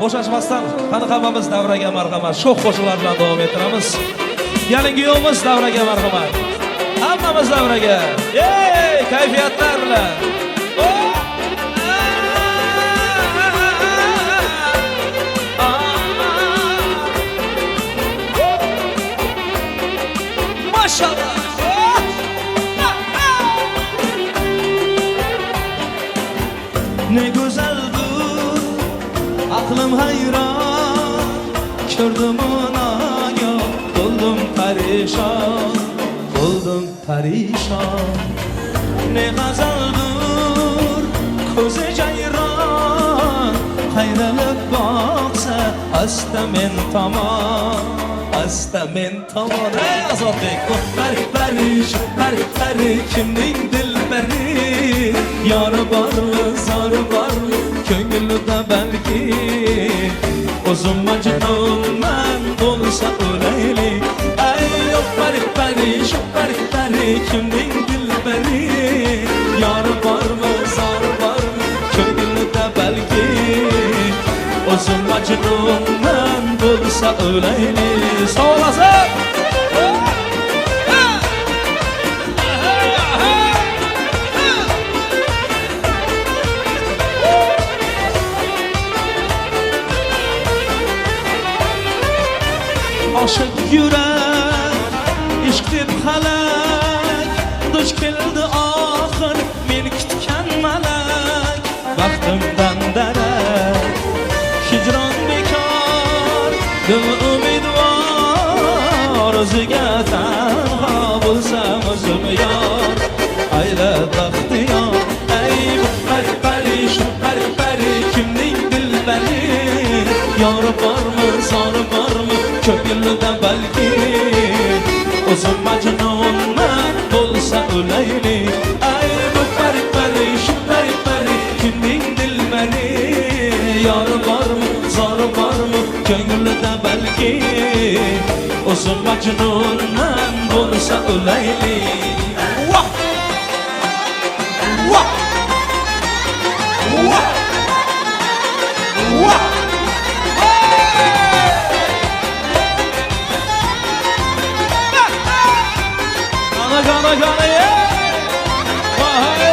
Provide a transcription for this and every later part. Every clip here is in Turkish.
Bo'shashmasdan qani hammamiz davraga marhamat. Sho'x qo'shiqlar bilan davom ettiramiz. Yangi yilimiz davraga marhamat. Hammamiz davraga. Ey, kayfiyatlar bilan. Maşallah. Ne güzeldir, aklım hayran, gördüm ona yok, oldum perişan, oldum perişan. Ne güzeldir, ko'zi cayran, qayrilib baksa, asta men tomon, asta men tomon. Ey Azodbek, pari, kimning dilbari, yori bormi, zori bormi, ko'nglida balki, o'zim majnunman bo'lsa o'layli. Ey pari, kimning dilbari, yori bormi, zori bormi, ko'nglida balki, o'zim majnunman bo'lsa o'layli. Sağ olasın. Aşık yürek, ishq deb halak, duch keldi oxir men kutgan malak. Baxtimdan darak, hijron bekor, dil umidvor, o'ziga tanho bo'lsam o'zim yor. Ayla baxtiyor, ey pari, kimning dilbari, yori bormi, zori bormi, ko'nglida balki, o'zim majnunman bo'lsa o'layli. Ay bu pari, kimning dilbari, yori bormi, zori bormi, ko'nglida balki, o'zim majnunman bo'lsa o'layli. Gana ye. Vay.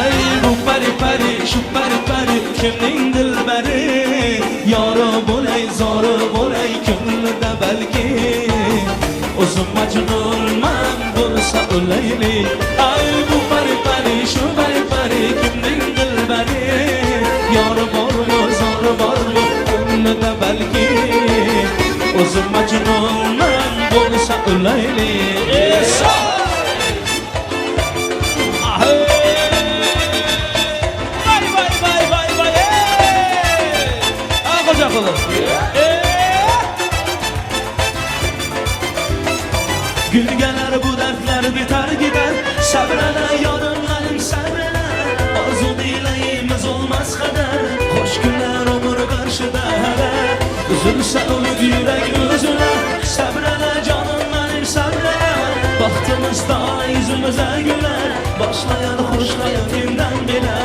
Ay bu pari, şu pari, kimning dilbari, yori bo'lay, zori bo'lay, ko'nglida balki, o'zim majnunman bo'lsa o'layli. Ay bu pari, şu pari, kimning dilbari, yori bormi, zori bormi, ko'nglida balki, o'zim majnunman bo'lsa o'layli. Gülgeler bu dertler biter gider, sabrana yolunlarım sabrana, arzu dileyimiz olmaz kadar, hoş günler olur karşıda hele, üzülse olur yürek üzüle, sabrana canımlarım sabrana, baktığımızda yüzümüze güler, başlayan hoşlayan günden bile.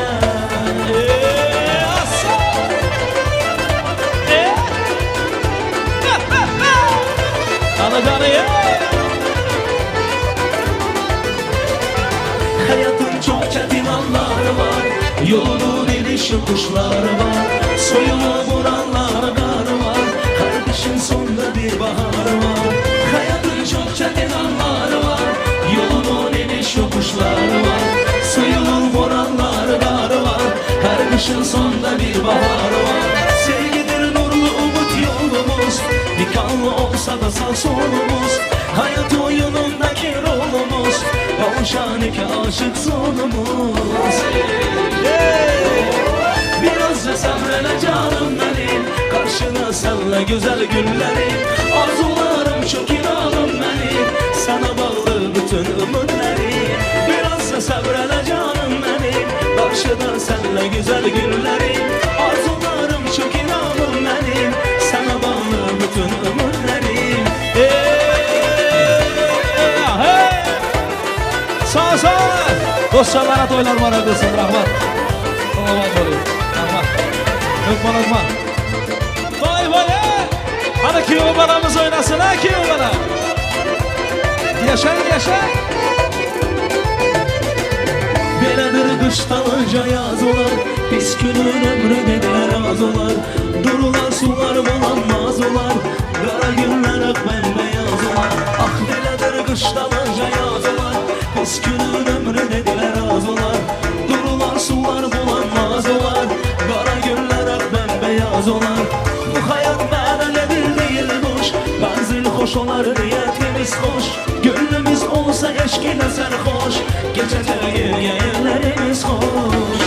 Hayatın çok çetin anları var, yolun iniş yokuşları var, soyunu vuranlar garı var, kardeşin sonunda bir baharı var. Hayatın çok çetin anları var, yolun iniş yokuşları var, soyunu vuranlar garı var, kardeşin sonunda bir baharı var. Sevgidir nurlu umut yolumuz, dikanlı olsa da sağ solumuz, hayat oyunundaki rolumuz, Kavşanike aşık sonumuz. Biraz da sabrele canım benim, karşına salla güzel günleri, arzularım çok inanım benim, sana bağlı bütün umutları. Biraz da sabrele canım benim, karşına salla güzel günleri, arzularım Dostlarına toylar var edesin, rahmat. Rahmat olayım, rahmat. Ökman. Vay, hadi kimi balamız oynasın ha, kimi bala. Yaşa. Beledir kıştalınca yaz olar, pis günün ömrü dediler az olar. Durulan sular bulanmaz olar, kara günler ak bembeyaz olar. Ah beledir kıştalınca yaz olar, pis günün ömrü dediler az olar. Durulan sular bulanmaz olar, kara günler ak bembeyaz olar. Bu hayat bedenedir değil boş, benzin hoş olar niyetimiz hoş. Gönlümüz olsa eşkine serhoş, geçecek yerlerimiz hoş.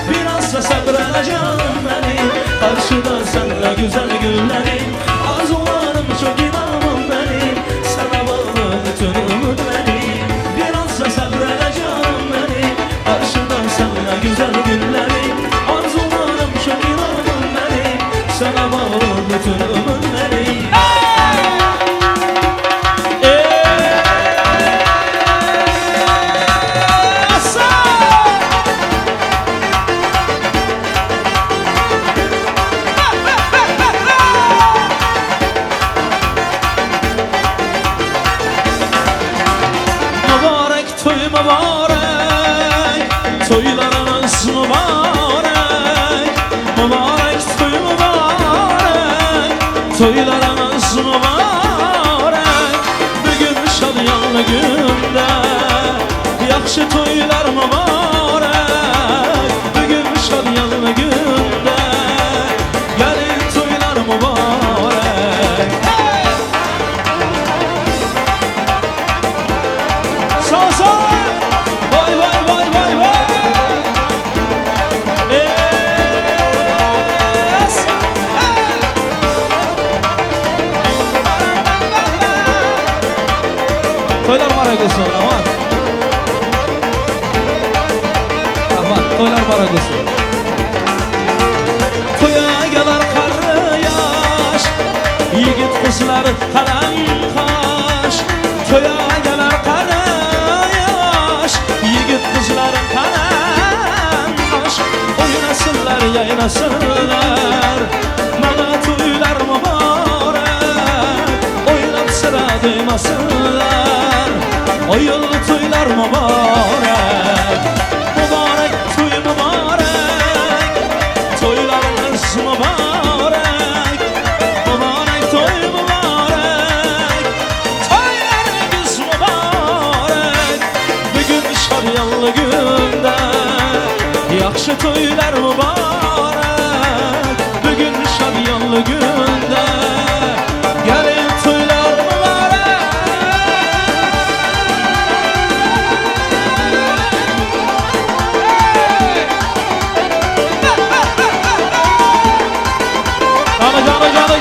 Biraz da sabredeceğim beni, karşıda senle güzel günlerim. Arzularım çok inanmam benim, sana bağlı bütün umutlarım. Biraz da sabredeceğim beni, karşıda senle güzel günlerim. Arzularım çok inanmam benim, sana bağlı bütün umutlarım. Toylarınız mübarek, mübarek toy mübarek. Toylarınız mübarek, bugün şadyanlı günde. Yaxşı toylar mübarek, bugün şadyanlı günde. Gelin toylar mübarek. Sağ vay. Toylar var edesin, aman. Toylar var edesin. Toya gelir karı yaş, yigit kızlar kalan kaş. Toya gelir karı yaş, yigit kızlar kalan kaş. Oynasınlar, yaynasınlar, bana toylar mübarek. Oynap sıra duymasınlar, oyun toylar mübarek. Mübarek toy mübarek, toylarınız mübarek. Mübarek toy mübarek, toylarınız mübarek. Bugün şadyanlı günde, yaxşı toylar mübarek. Bugün şadyanlı günde, gelin toylar mübarek.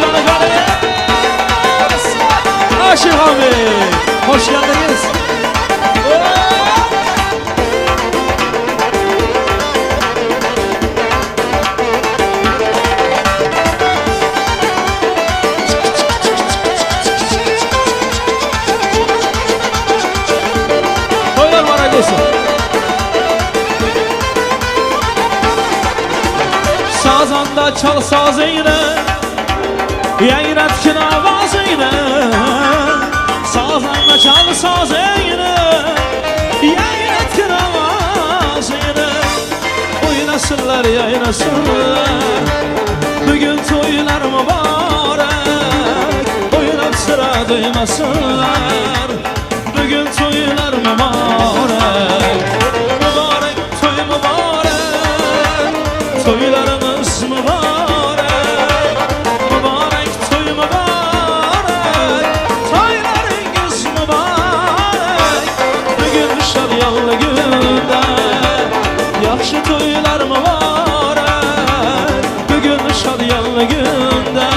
Canı. Aşık abi, hoş geldiniz. Toylar var edesin. Sazanda çal sazıyla, yayratkin avazıyla. Sazanda çal sazıyla, yayratkin avazıyla. Oynasınlar, yaynasınlar, bugün toylar mübarek. Oynap sıra duymasınlar, bugün toylar mübarek. Mübarek toy mübarek, toylarımız mübarek. Mübarek toy mübarek, toylarınız mübarek. Bugün şadyanlı günde, yaxşı toylar mübarek. Bugün şadyanlı günde,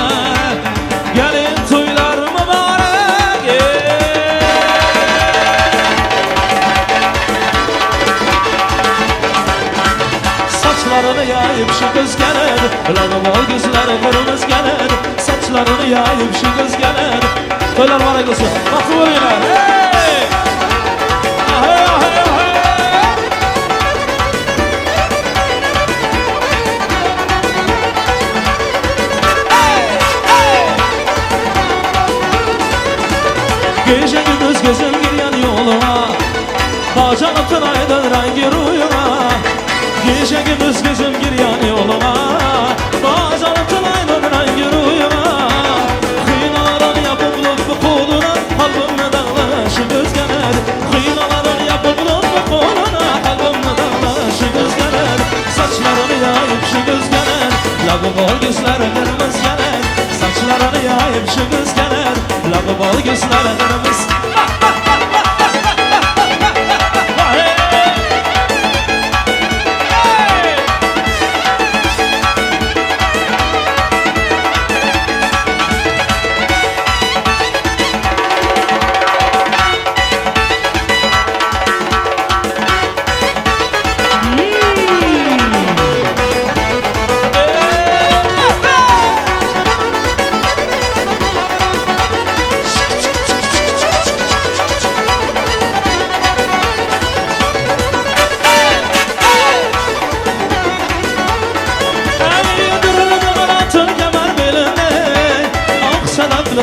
gelin toylar mübarek. Saçlarını yayıp şu kız gelir, lanımal gözleri kırmızı gelir. Saçlarını yayıp şu kız gelir. Toylar var edesin, bakı vuruylar. Hey! Ahey ahey ahey. Gece gündüz gözüm giriyor yoluma, bacanıp tınaydır rengi rüyuma. Gece gündüz gözüm giriyor yoluma, bacanıp tınaydır rengi rüyuma. Kıynaların yapıp bu koluna, kalbimle dağlaşı göz gelir. Kıynaların yapıp bu koluna, kalbimle dağlaşı göz gelir. Saçlarını yayıp şu göz gelir, labı bol gözleri kırmızı gelir. Saçlarını yayıp şu göz gelir, labı bol gözleri kırmızı.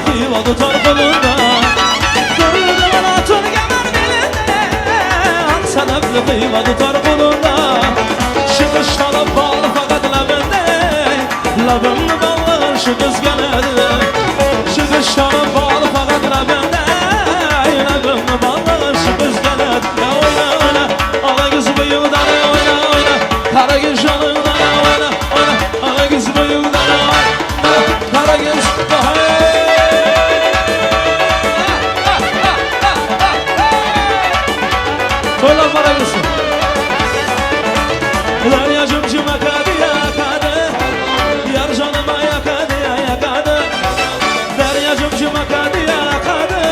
Kıymadı torpilinde Durdu bana tür gemer belinde Sebepli kıymadı torpilinde Şıkıştalı bağlı fakat labinde Labimli bağlı şu kız geledi Şıkıştalı bağlı fakat labinde Labimli bağlı şu kız geledi Ya oyna oyna Ala kız bıyığından oyna oyna Kara göz yanından oyna oyna Ala kız bıyığından oyna Kara göz Soylar bana gitsin. Deryacım yakadı yakadı, yar canıma yakadı yakadı. Deryacım yakadı yakadı,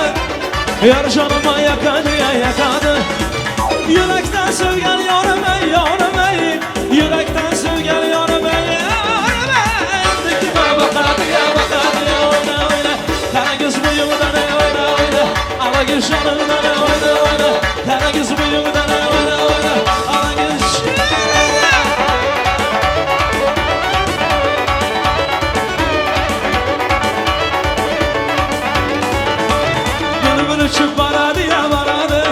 yar canıma yakadı yakadı. Yürekten sevgen yarım ey yarım ey, yürekten sevgen yarım ey yarım ey. Dikime bakadı ya oyna oyna, kara göz bıyığından oyna oyna, ala göz canından oyna oyna, kara göz bıyığından oyna oyna, ala göz bülbül uçup baradı ya baradı,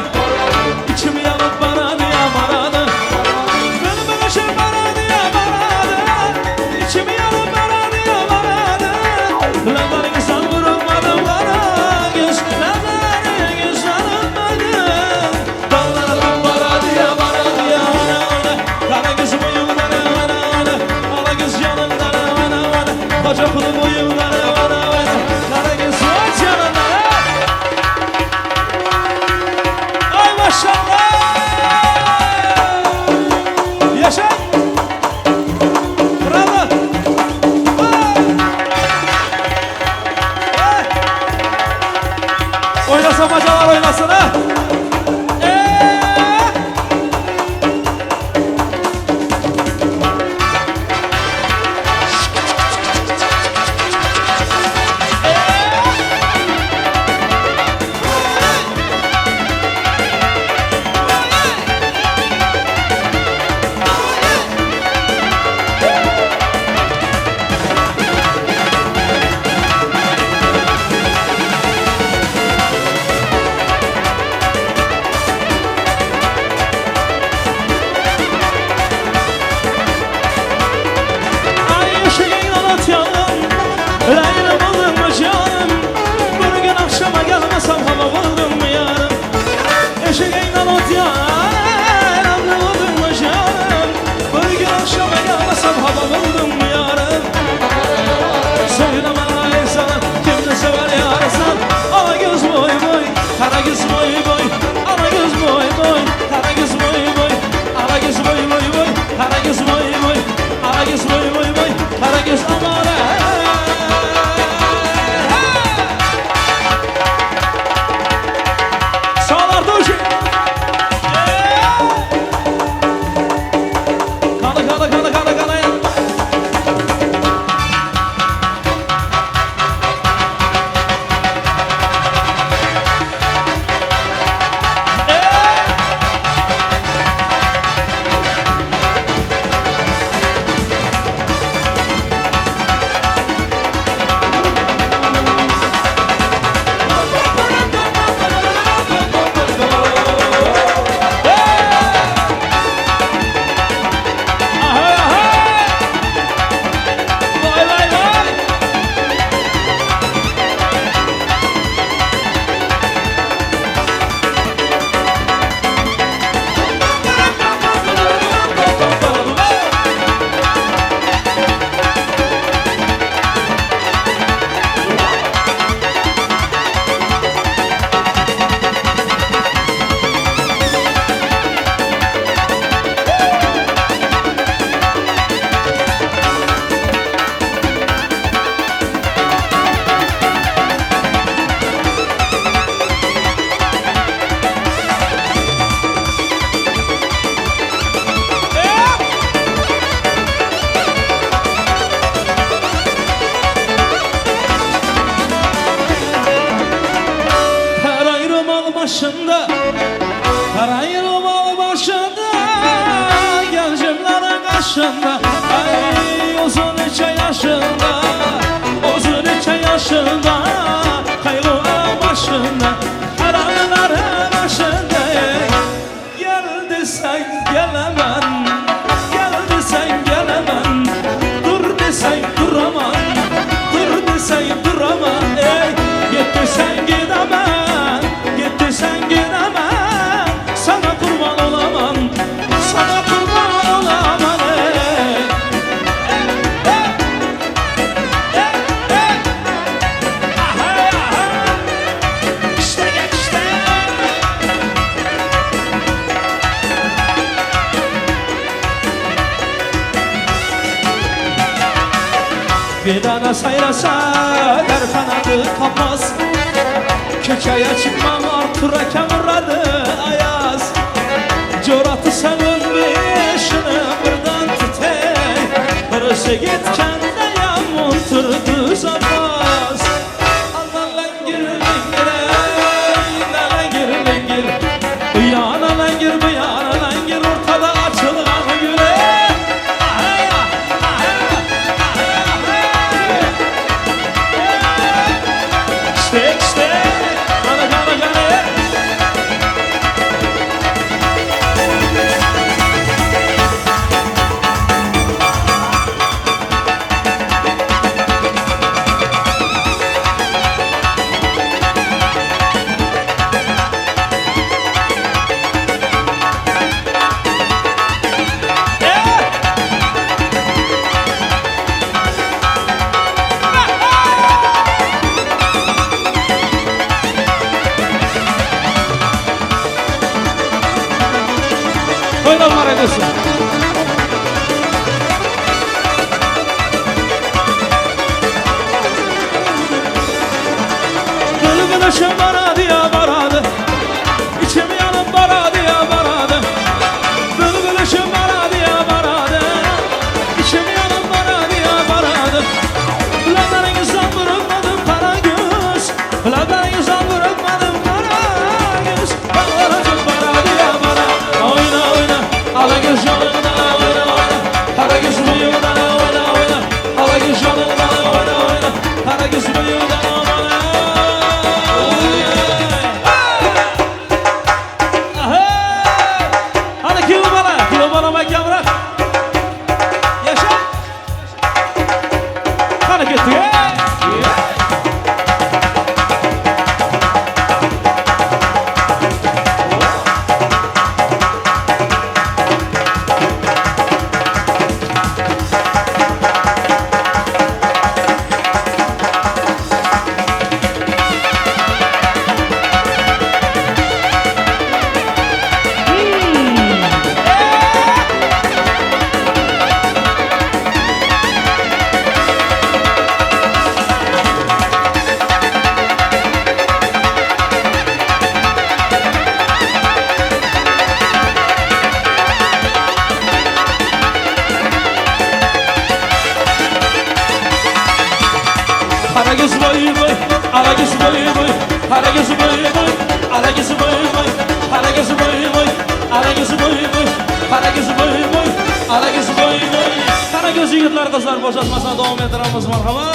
içimi yanıp baradı ya baradı. Bülbül uçup baradı ya baradı, içimi yanıp baradı ya baradı. Lanları güzel vurulmadı bana, gözlerine güzel olmadı. Dallarım baradı ya oyna oyna, kara göz boyundan oyna oyna, ala göz yanından oyna oyna, koca kulu boyundan oyna oyna, kara göz yanından. Ay maşallah! Yaşa! Bravo! Oynasın bacalar oynasın ha! Leyla buldum mu canım, bir gün akşama gelmesem hava buldum mu yarım. Eşeğinden ot yanar, Leyla buldum mu canım, bir gün akşama gelmesem hava buldum mu yarım. Söyle bana insan, kimde sever yarısan, ala göz boy boy, kara göz boy boy, ala göz boy boy, kara göz boy boy, ala göz boy boy boy, kara göz boy boy, ala göz boy boy boy, kara göz amara. başında, kara yılmalı başında, gencimlerin kaşında. Ay uzun içe yaşında, uzun içe yaşında, kaygılar başında, karanların başında. Gel desen gelemem, gel desen gelemem, dur desen duramam, dur desen duramam. Ey git desen gidemem, git desen gidemem, sana kurban olamam, sana kurban olamam. İşte işte. Bir tane sayrasa der kanadı kapaz, köçeye çıkmam artıra kemuradı ayaz. Coratı senin beşini birden tutey, birisi gitken de yamuntur düz apaz. Anan langir langir, langir langir, bu yana langir, bu yana langir, ortada açılan güle. İşte, gana gana gana. Oyna var ediyorsun. Gönül güneşim baradı ya baradı, İçim yanım baradı ya baradı. Gönül güneşim baradı ya baradı, İçim yanım baradı ya baradı. Kulaklarınızdan bırakmadım kara göz, kulaklarınızdan bırakmadım kara göz. Bağlaracım baradı ya baradı. Oyna oyna, ala göz yanına oyna oyna, kara göz bıyığına oyna oyna, ala göz yanına oyna oyna, kara göz bıyığına oyna. Hadi kilo bana mekan bırak. Yaşa. Hareketli. Karagöz boy boy, alagöz boy boy, karagöz boy boy, alagöz boy boy, karagöz boy boy, alagöz boy boy, karagöz boy boy, alagöz boy boy. Karagöz yigitlar kızlar boşaltmasına devam ettiramiz marhaba.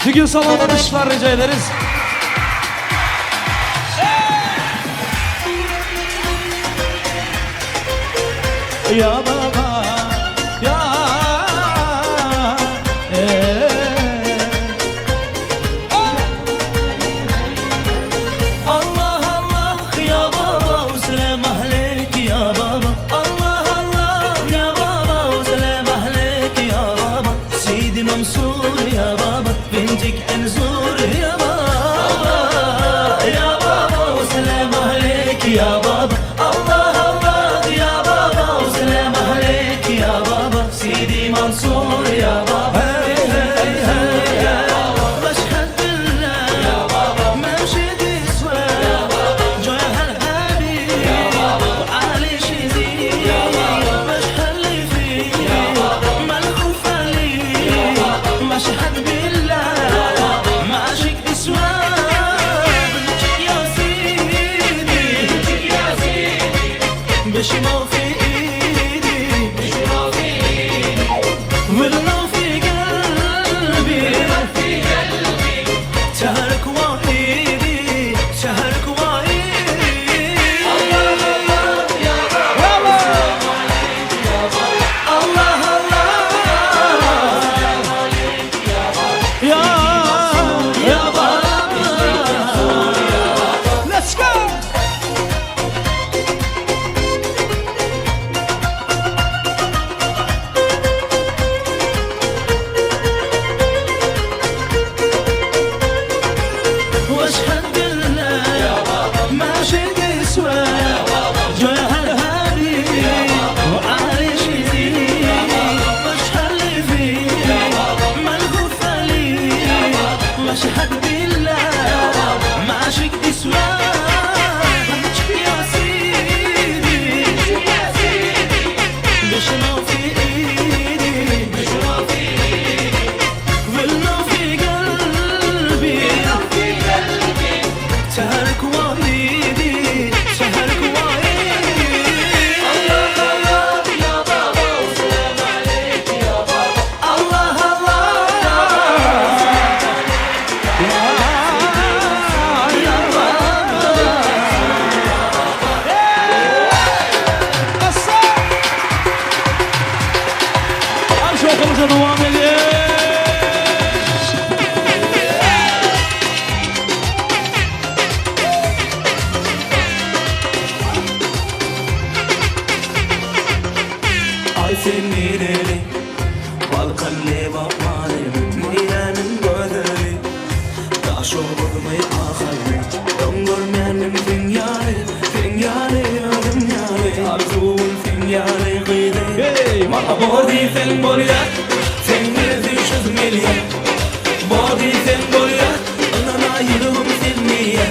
Bugün salonda dışlar rica ederiz. Ya baba, ya Allah Allah ya baba selam aleyk ya baba. Allah Allah ya baba selam aleyk ya baba. Seydi Mansur ya baba, bencik enzur ya baba. Ya baba selam aleyk ya baba. Allah Allah ya baba selam aleyk. بشنو في ايدي والله في قلبي شهرك وحيدي شهرك وحيدي الله الله يا بابا الله Ya يا بابا let's go. واشهد بالله ما شيء يسوى جوهر هادي وعلي شيء واشهد لي فيه ملهوف لي واشهد بالله ما شيء يسوى يا سيدي بشنو في ايدي والله في قلبي شهرك وحيدي شهرك وحيدي الله الله يا بابا وسلام عليك يا بابا الله الله يا بابا Şokumuzda devam ediyor. Ay seninleri Balkanlı bakmalım Miranın gözleri Taş olmayı ahali Dongor benim dünyayı Dünyayı dünyayı Arzul dünyayı gıydı Hey, Body sen buraya Sen neresin şu milyon Body sen buraya Anana yürüm silmiye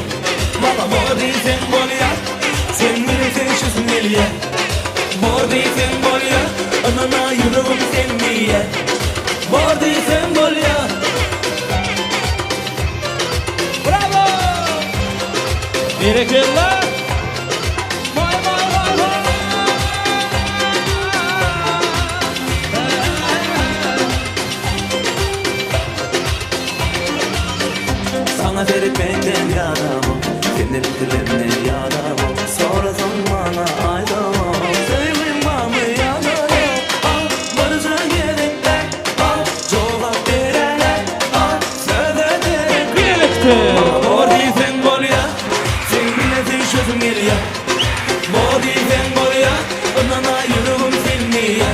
Body sen buraya Sen neresin şu milyon Body sen buraya Anana yürüm silmiye Body sen buraya Bravo. Teşekkürler. Vay vay vay vay. Sana verip benden yaramam Senin dilimle yaramam Sonra bana ayramam Sevim bana yaramam Al barışa gerekler Al cevap verenler Al söz ederek Birlikte. Body sen buraya Sen bilesin şu milyon Body sen buraya Anana yürüm silmiye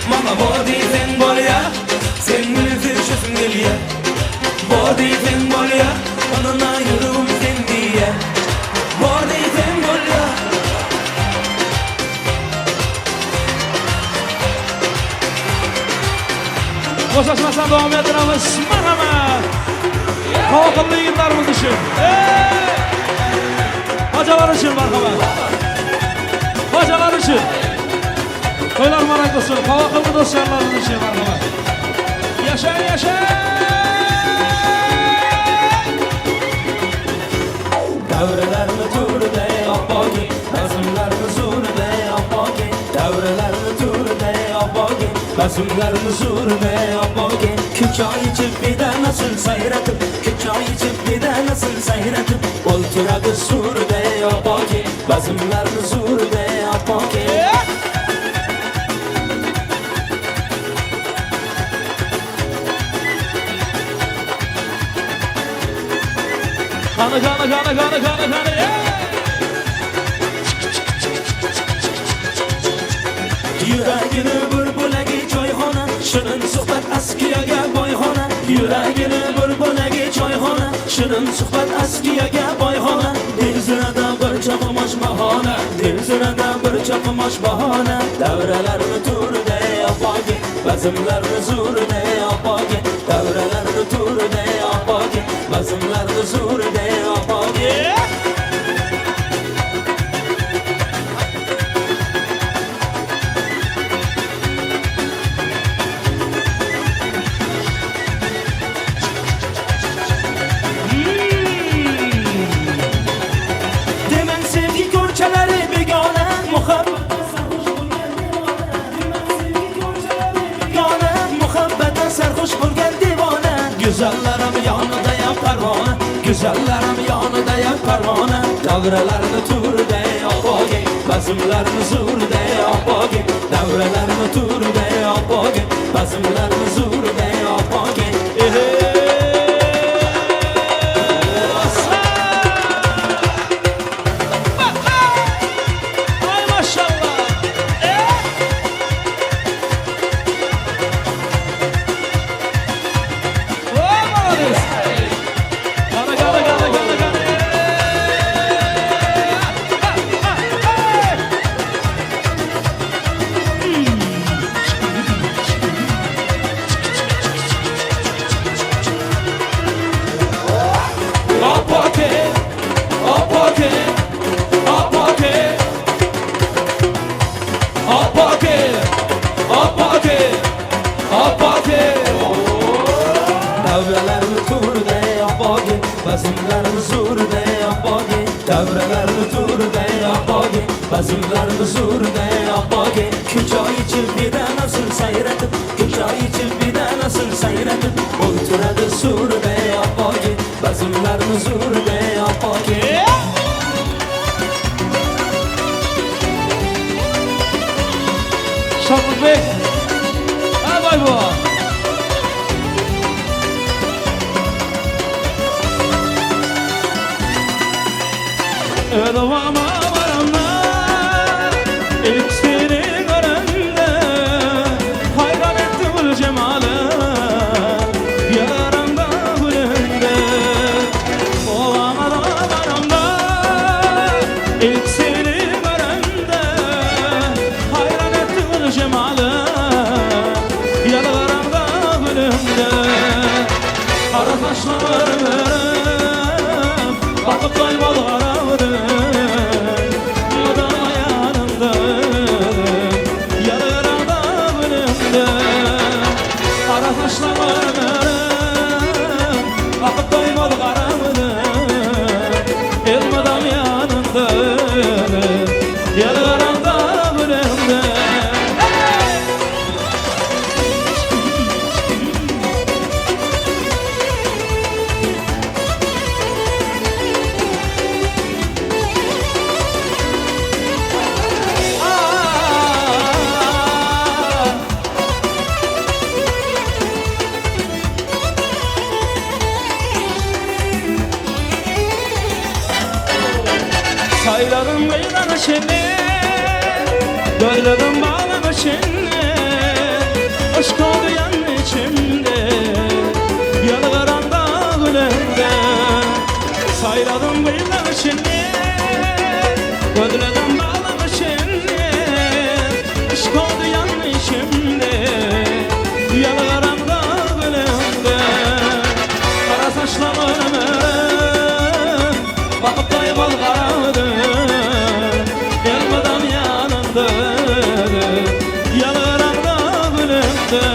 Mama body sen buraya Sen bilesin şu milyon Body sen buraya Anana yürüm silmiye Body sen buraya Boşaşmasan devam ettiremiz. Merhaba. Kavakıllı yigitlerimiz için. Hocalar için merhaba. Hocalar için. Toylar meraklısı. Kavakıllı dostlarlarımız için merhaba. Yaşayın yaşayın. Davrelerni turde oppogi Bazmlarni surde oppogi Davrelerni turde oppogi Bazmlarni surde oppogi Ko'choy ichib beda nasl sayratıp Ko'choy ichib beda nasl sayratıp O'ltiradi surde oppogi Bazmlarni surde oppogi Kanı kanı kanı kanı kanı kanı. Yuragini bir bo'lagi choyxona Shirin suhbat askiyaga boyxona Yuragini bir bo'lagi choyxona Shirin suhbat askiyaga boyxona Dilzirada bir chaqmosh bahona Dilzirada bir chaqmosh bahona Davralarni turde oppogi Bazmlarni zurde oppogi Davralarni turde oppogi Bazmlarni zurde oppogi Demen sevgi ko'rchalari begona Muhabbat Güzellerim yanında yak parmağına Davralarını tur de apage Bazımlarını zur de apage Davralarını tur de apage Bazımlarını zur de apage Ay maşallah. Davralarını tur de apage Bazımlarını zur de apage Davralarını tur de apage Bazımlarını zur de apage Küçay için bir de nasıl seyredip Küçay için bir de nasıl seyredip Oturada sur de apage Bazımlarını zur de apage Şafak Bey. Hadi bay bu. Ödevama varanlar ilk seni görende hayran etti bu cemali yaranda gülünde. Ovama da varanlar ilk seni görende hayran etti bu cemali yaranda gülünde. Kara kaşlarım bakıp kayboldu aradım. Akıp doymadı karamını Elmadam yanında Yararanda bölümde Sayladım meydanı şenli Dörledim bağlamı şenli Aşk oldu yanı içimde Yalvaranda gülümde Sayladım meydanı şenli Dörledim bağlamı şenli Aşk oldu yanı içimde Yalvaranda gülümde Kara saçlarım bakıp daybal karadı Elmadam yanında Yalaranda gülümde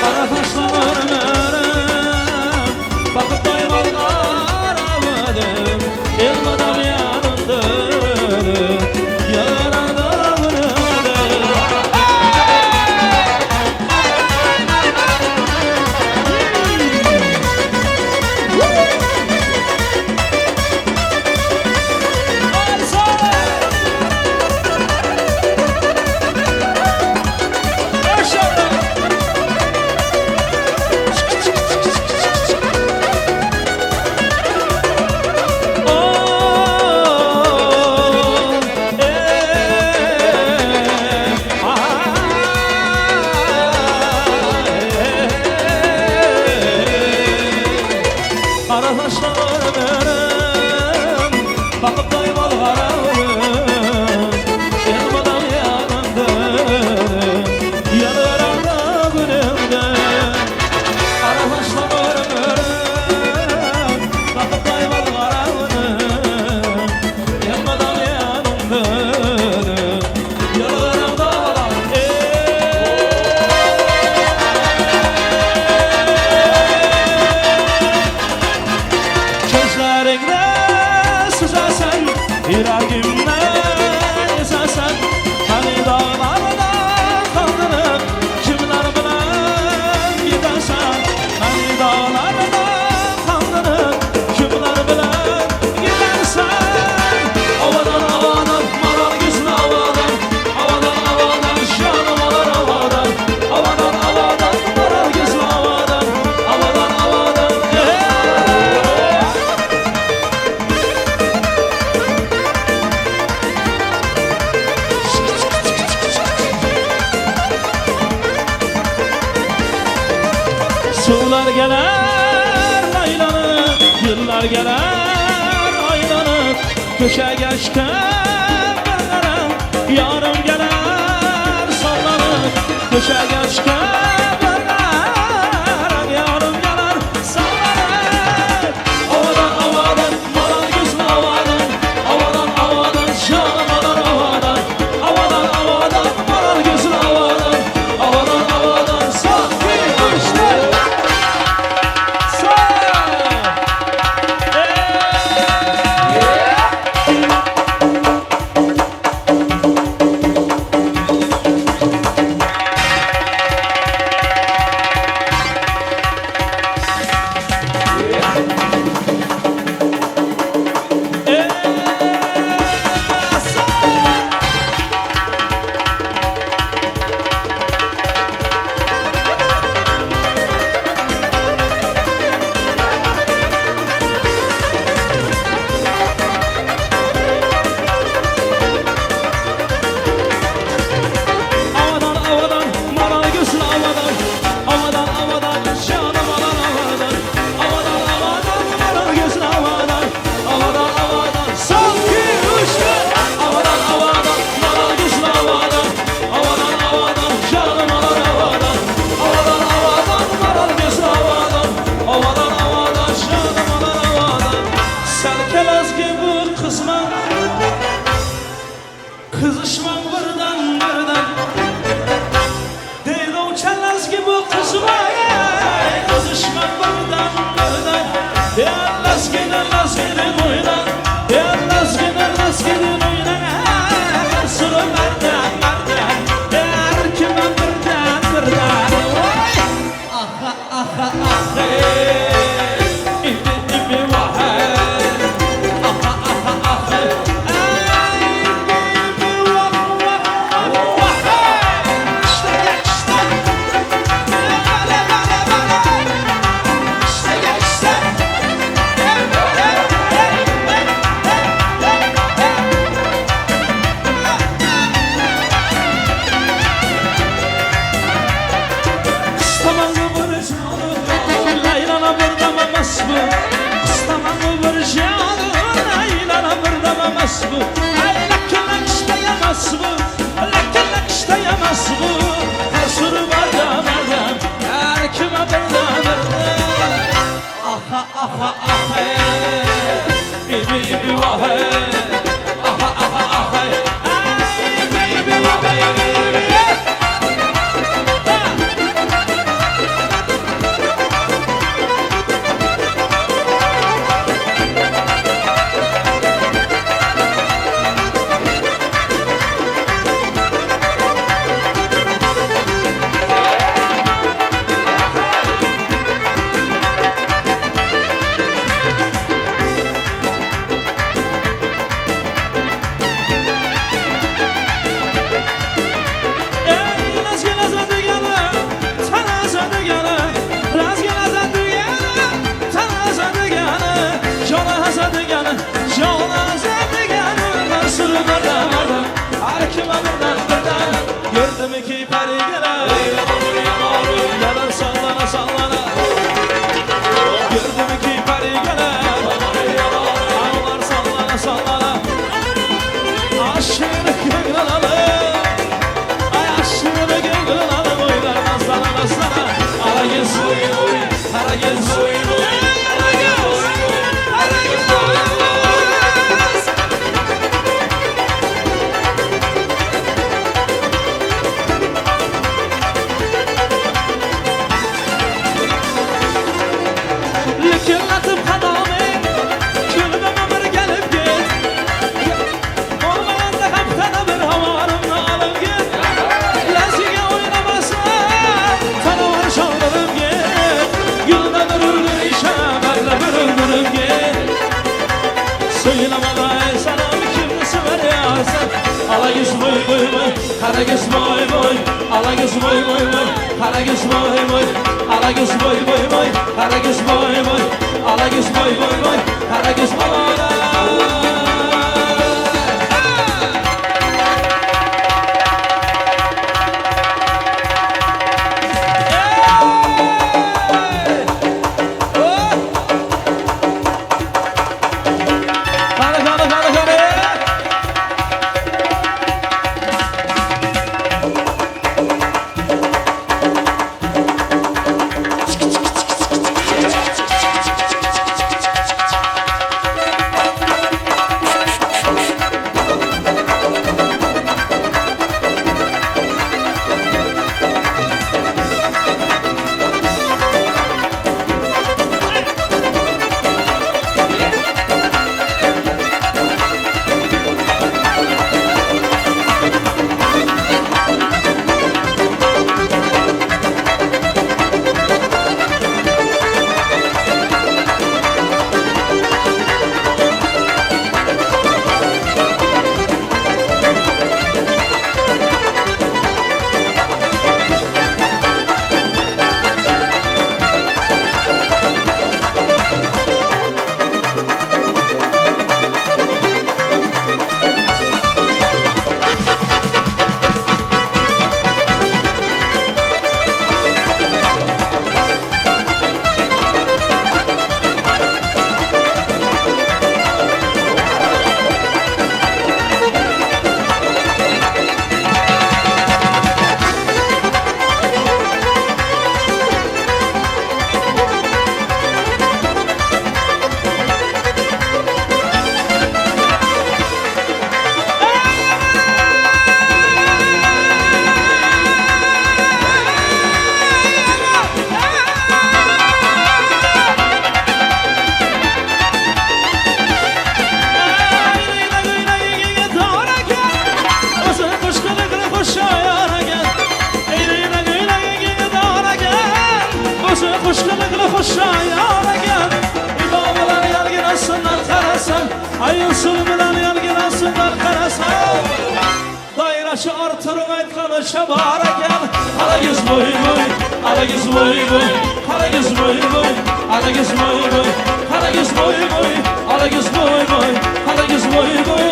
Kara taşlarım bakıp daybal karadı Elmadam yanında Yalaranda gülümde bakıp doymalı karavım Elmadam yanında Yanaranda gülümde Kara saçlarım bakıp doymalı karavım Elmadam yanında Yanaranda gözlerinde süzersen yüreğimden esersen Hani dağlarda kaldırıp kimler bilen gidersen Hani dağlarda kaldırıp yıllar gelir aylanıp köşege çıkıp bırlarım yarım gelir sallanıp köşege çıkıp bırlarım yarım gelir sallanıp havadan havadan malar gözüm havadan havadan havadan canım alar havadan havadan havadan malar gözüm havadan havadan havadan sağ bir işte sağ havadan havadan maral gözün havadan havadan havadan canım alan havadan havadan havadan maral gözün havadan havadan havadan sanki uçtu havadan havadan maral gözün havadan havadan havadan canım alan havadan havadan havadan maral gözün havadan havadan havadan canım alan havadan sen kelaz gibi kızma kızışman buradan buradan değil o kellaz gibi kızma kızışman buradan buradan yalnız gidin oynan yalnız gidin oynan sürü berden her kime birden aha aha aha ibi ibi vahey aha aha aha Gördüm ki peri gelir yalan sallana sallana gördüm ki peri gelir ağlar sallana sallana aşığını gönlün alır ay aşığını gönlün alır oynar nazlana nazlana ara gez oyun oyun ara gez oyun oyun ara gez ara gez Kirlatıp kadami Külüme ömür gelip git Olmayan da kaptana bir havarımla alıp git Lazike oynamasın Sana var şaldırıp git Gülden ürürdür işe Benle bir öldürüp git Söylemeden sana kimini sever yarsan Ala göz boy boy boy Kara göz boy boy Ala göz boy boy boy Kara göz boy boy Ala göz boy boy boy Kara göz boy boy Ala göz boy boy boy Kara göz boy boy karasan Ayılsın bilen yalgınasınlar karasan Dayraşı artırın aytkanı şabara gel Aragüz boy boy, aragüz boy boy Aragüz boy boy, aragüz boy boy Aragüz boy boy, aragüz boy boy Aragüz boy boy,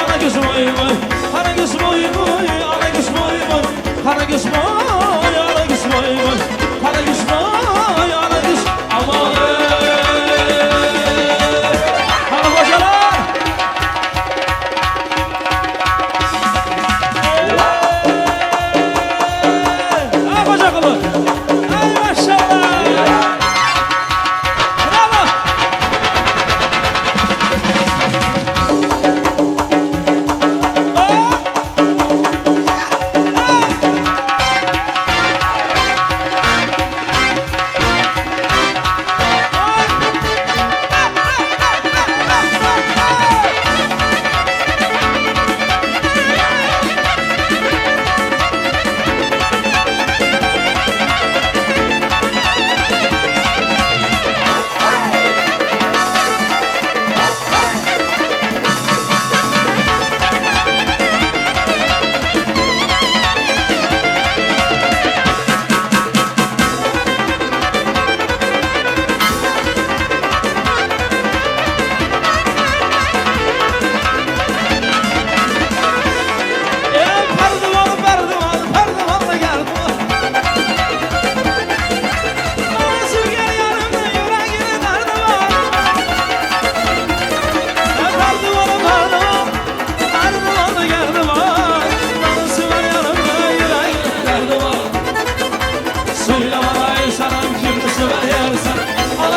aragüz boy boy Aragüz boy boy, aragüz boy boy Aragüz boy, aragüz boy boy Aragüz boy, aragüz aman Hadi hocalar Ay bacaklı Ay maşallah Bravo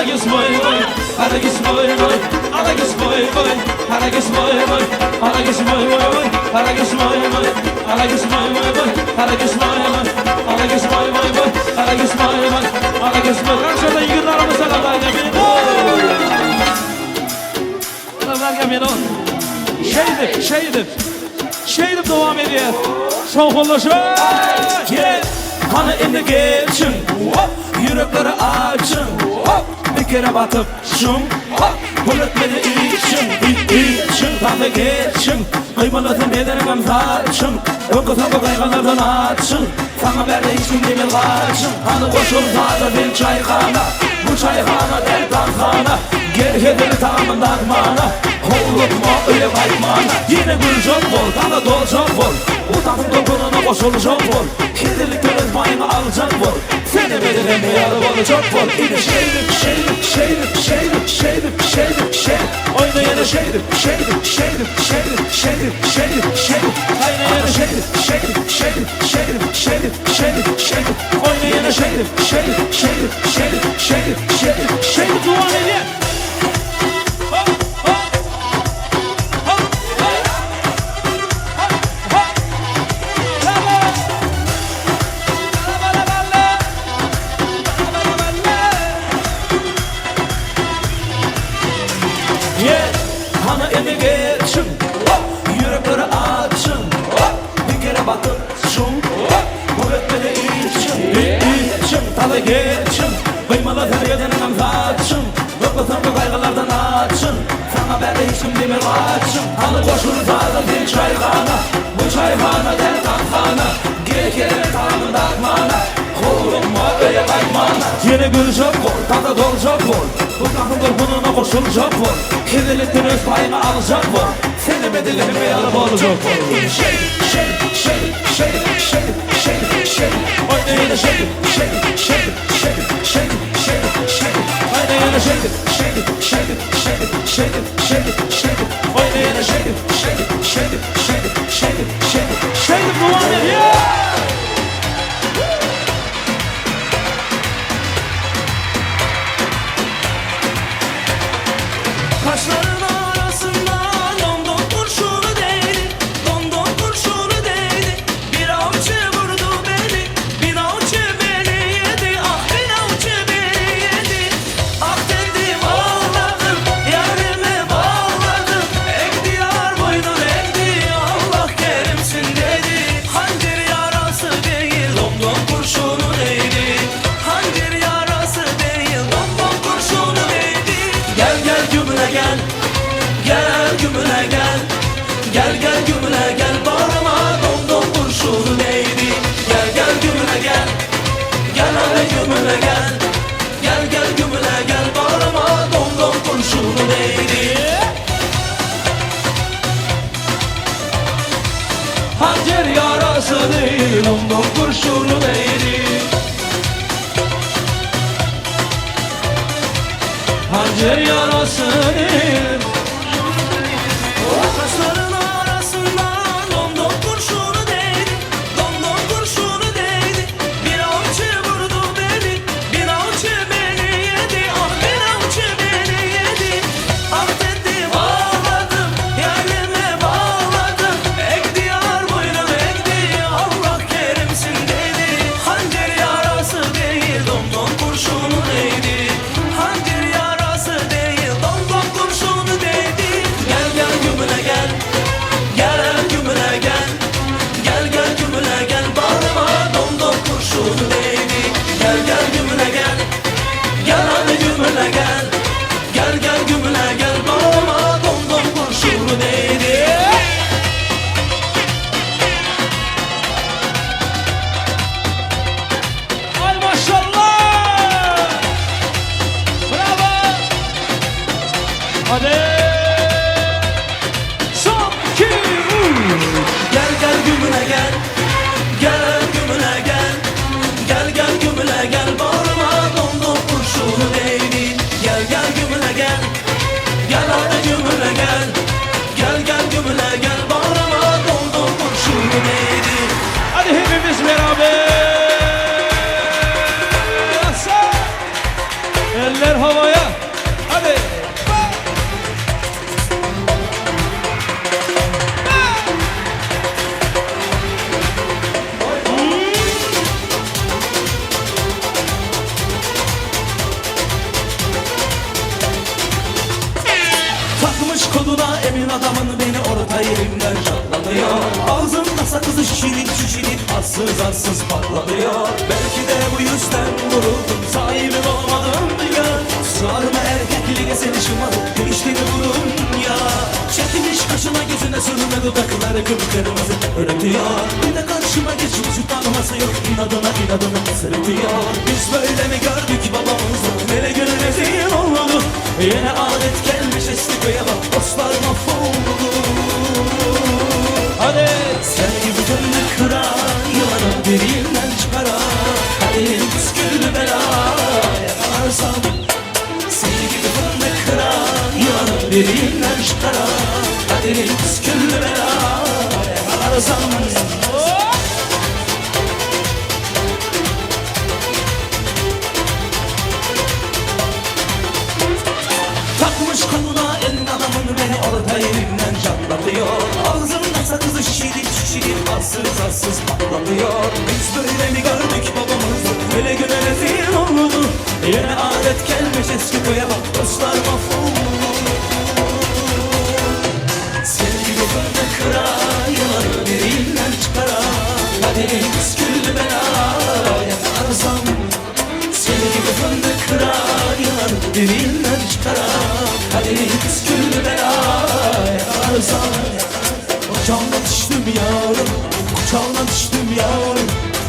Aragüz boy boy, aragüz boy boy, aragüz boy boy, aragüz boy boy, aragüz boy boy, aragüz boy boy, aragüz boy boy, aragüz boy boy, aragüz boy boy, aragüz boy boy, aragüz boy. Karşıda yigitlarımız alalım yemin. Alalım yemin. Şeydip devam ediyor. Çok oluşu. Hani indi geçin Yürekleri açın Bir kere batıp şun Bulut beni için Tahtı geçin Kıymalatın bedenim tarçın Önkü topu kayganlardan açın Sana verdi hiçbir demir kaçın Hani koşul tadı bir çaykhana Bu çaykhana del tankhana Gerhedeli tamından mana Oğlum öyle kaymana Yine gülcan bol, daha dolcan bol Utanın dokununa koşulcan bol Kedilik gönül payını alcan bol Seni bedenim yarım olacak bol İni şeylik Oyna yine şeylik Ayna yine şeylik Oyna yine Şeydip devam ediyor. Hani indi geçin Yürekleri açın Bir kere batıp şun Bulut beni için Tadı geçin Kıymalı teriyeden kaçın Öpütün kaygılardan açın Sana verdi hiçbir demir kaçın Hani koşul tadı bir çaykhana Bu çaykhana del tankhana Gerhedeli tamından mana Oğlum öyle kaymana Yine gülcan bol, tadı dolcan bol Utanın dokununa koşulcan bol Kedilik gönül payını alacak bol Seni bedelimi yarım olacak bol Oyna yine Ayna yine Oyna yine Şeydip devam ediyor. Kaşların arasından London kurşunu değdi Bir avcı vurdu beni Bir avcı beni yedi Ah bir avcı beni yedi Ah kendim ağladım Yarime bağladım Ekdiyar boynun ekdi Allah kerimsin gel gümüle gel. Gel gel gümüle gel, bağrıma domdom kurşunu değdi. Gel gel gümüle gel. Gel hadi gümüle gel. Gel gel gümüle gel, bağrıma domdom kurşunu değdi. Hançer yarası değil, domdom kurşunu değdi. Hançer yarası değil. Kaşların arasından domdom kurşunu değdi. Domdom kurşunu değdi. Bir avcı vurdu beni, bir avcı beni yedi. Ah bir avcı beni yedi. Ah dedim ağladım, yerime bağladım. Ekdiyar boynum ekdi, Allah kerimsin dedi. Hançer yarası değil, domdom kurşunu değdi. Hançer yarası değil, domdom kurşunu değdi. Gel gel gümüle gel. Gel gümüle gel. Gel gel gümüle gel, bağrıma domdom kurşunu değdi. Gel gel gümüle gel. Gel hadi gümüle gel. Gel gel gümüle gel, bağrıma domdom kurşunu değdi. Ay maşallah. Bravo. Hadi. Son, iki, üç. Gel gel gümüle gel. Gel gümüle gel. Gel gel gümüle gel, bağrıma domdom kurşunu değdi. Gel gel gümüle gel. Gel hadi gümüle gel. Gel gel gümüle gel, bağrıma domdom kurşunu değdi. Hadi hepimiz beraber. Yasa. Eller havaya. Hadi. Takmış koluna emin adamın, beni orta yerimden şaklanıyor. Ağzımda sakızı şişirip arsız patlatıyor. Belki de bu yüzden vuruldum, sahibin olmadım dünya. Sarma erkekliğe seni şımarıp değiştiğini vurun ya. Çekilmiş kaşına gözüne sürme, dudakları kıpkırmızı öğretiyor. Bir de karşıma geçmiş utanması yok, inadına sırıtıyor. Biz böyle mi gördük babamızı, hele günü rezil olmadı. Yine adet gelmiş eski köye bak, dostlar mahvoldu. Hadi. Sen gibi gönlü kıran, yılanı derinden çıkaran. Kaderin püsküllü belaya yakarsam. Sen gibi gönlü kıran, yılanı derinden çıkaran. Kaderin püsküllü belaya yakarsam. Takmış koluna elin adamın, beni orta yerinden çatlatıyor. Ağzımda sakızı şişirip arsız patlatıyor. Biz böyle mi gördük babamızı, hele güne rezil oldu. Yine adet gelmiş eski köye bak, dostlar mahvoldu. Sen gibi gönlü kıran, yılanı derinden çıkaran. Kaderin püsküllü belaya yakarsam. Seni gibi gönlü kıran, yılanı derinden çıkaran. Kaderin püsküllü belaya yakarsam. Kucağına düştüm yavrum, kucağına düştüm yavrum.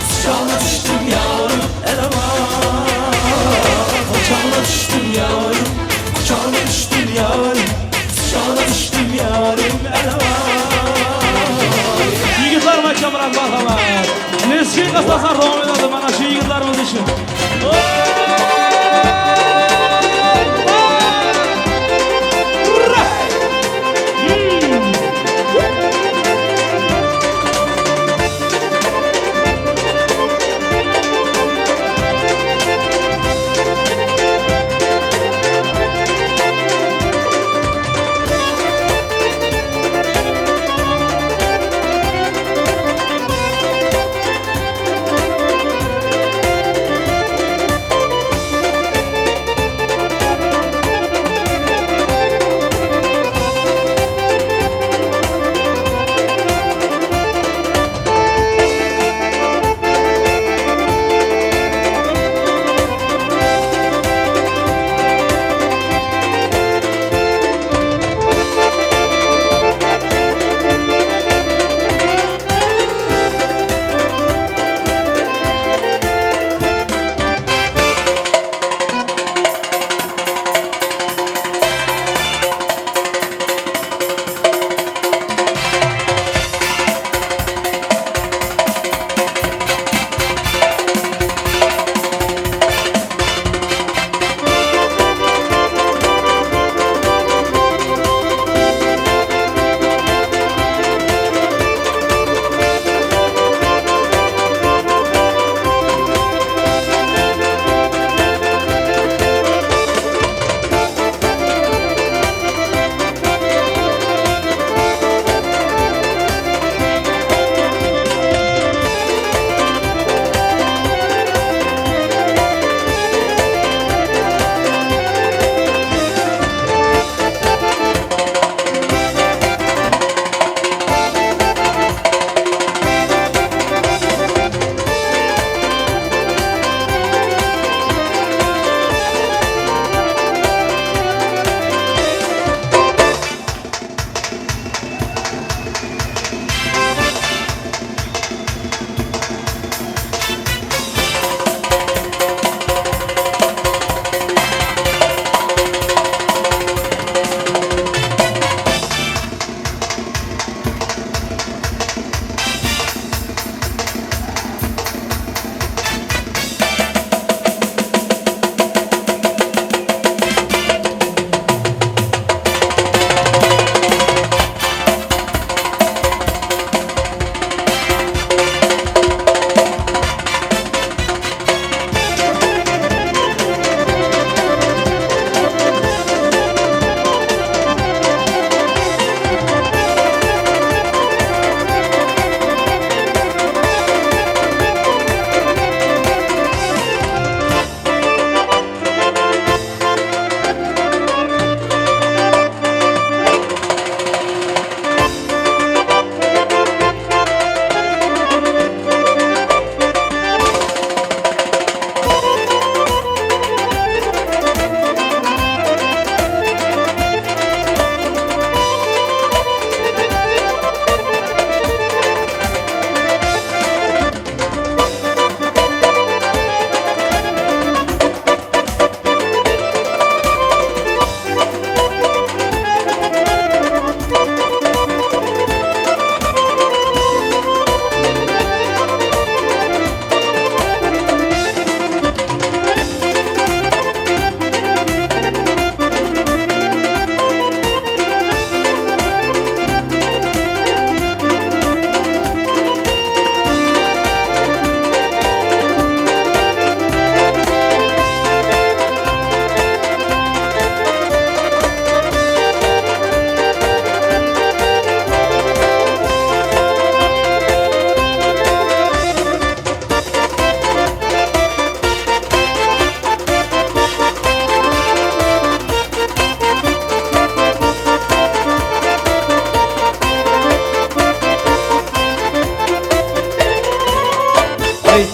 Kucağına düştüm yavrum, eleman. Kucağına düştüm yavrum, kucağına düştüm yavrum. Kucağına düştüm yavrum, eleman. Yigitlar mahkamalar bakalım. Neski kasasar devam edelim bana şu yigitlarımız için.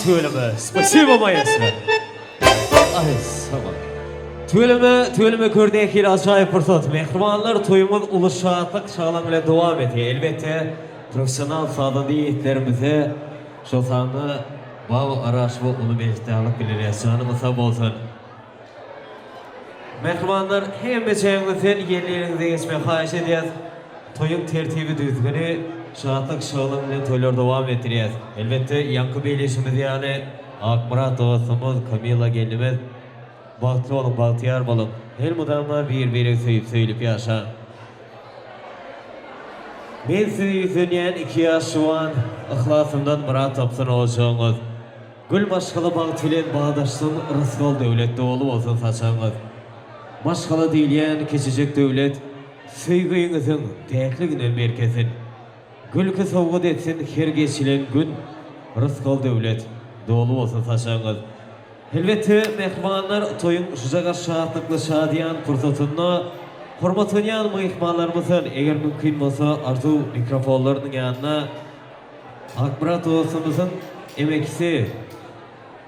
töleme. Spasibo maestro. Ay sabah. Töleme kördek il acayip fırsat. Mehribanlar toyumuz ulu şahatlık şağlam ile devam ediyor. Elbette profesyonel sahada yiğitlerimize şu sanı bağ araç ve ulu mehribanlık biliriz. Canımıza bolsun. Mehribanlar hem beçeğinizin yerlerinize geçmeye xahiş ediyoruz. Toyun tertibi düzgünü şahatlık şağlam ile toylar devam ettiriyoruz. Elbette yankı beyleşimiz yani Akmurat dostumuz, Kamila gelinimiz Bahtlı olun, bahtiyar olun. Her mudamlar birbiri söyleyip yaşa. Ben sizi yüzünyen 2 yaş şu an ıhlasımdan murat tapsın olacağınız. Gül maşkala bağıtıyla bağdaşsın, rızkol devlette olup olsun saçağınız. Maşkala değilyen keçecek devlet, sevgiyinizin tekliğinin merkezin. Gül ki soğuk etsin, her geçilen gün, rızkol devlet, dolu olsun saçağınız. Elbette mehmanlar toyun şucağa şahatlıklı şadiyan fırsatını hormatlayan mehmanlarımızın eğer mümkün olsa arzu mikrofonlarının yanına Akmurat dostumuzun emekisi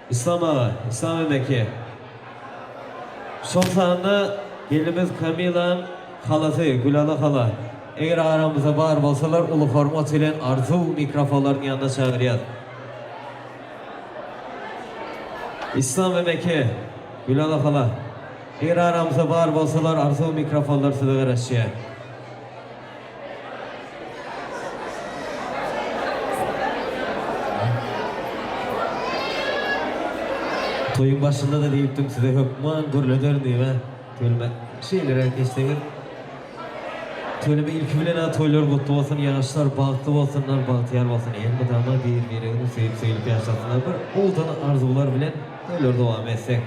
İslam Ağa, İslam emeki son sahanda gelimiz Kamila'nın halası Gülala hala eğer aramıza bağır olsalar ulu hormat ile arzu mikrofonlarının yanına çağırıyoruz. İslam emeki Gülala hala eğer aramıza bağır olsalar arzu mikrofonlar size karışıyor. Toyun başında da deyiptim size hükman gürleder diye ben tölme şeylere geçtiğiniz tölme ilk bilen toylar kutlu olsun, yaşlar bahtlı olsunlar, bahtiyar olsun. En mudama birbirini sevip yaşasınlar. Bir oldan arzular bilen toylar devam etsek.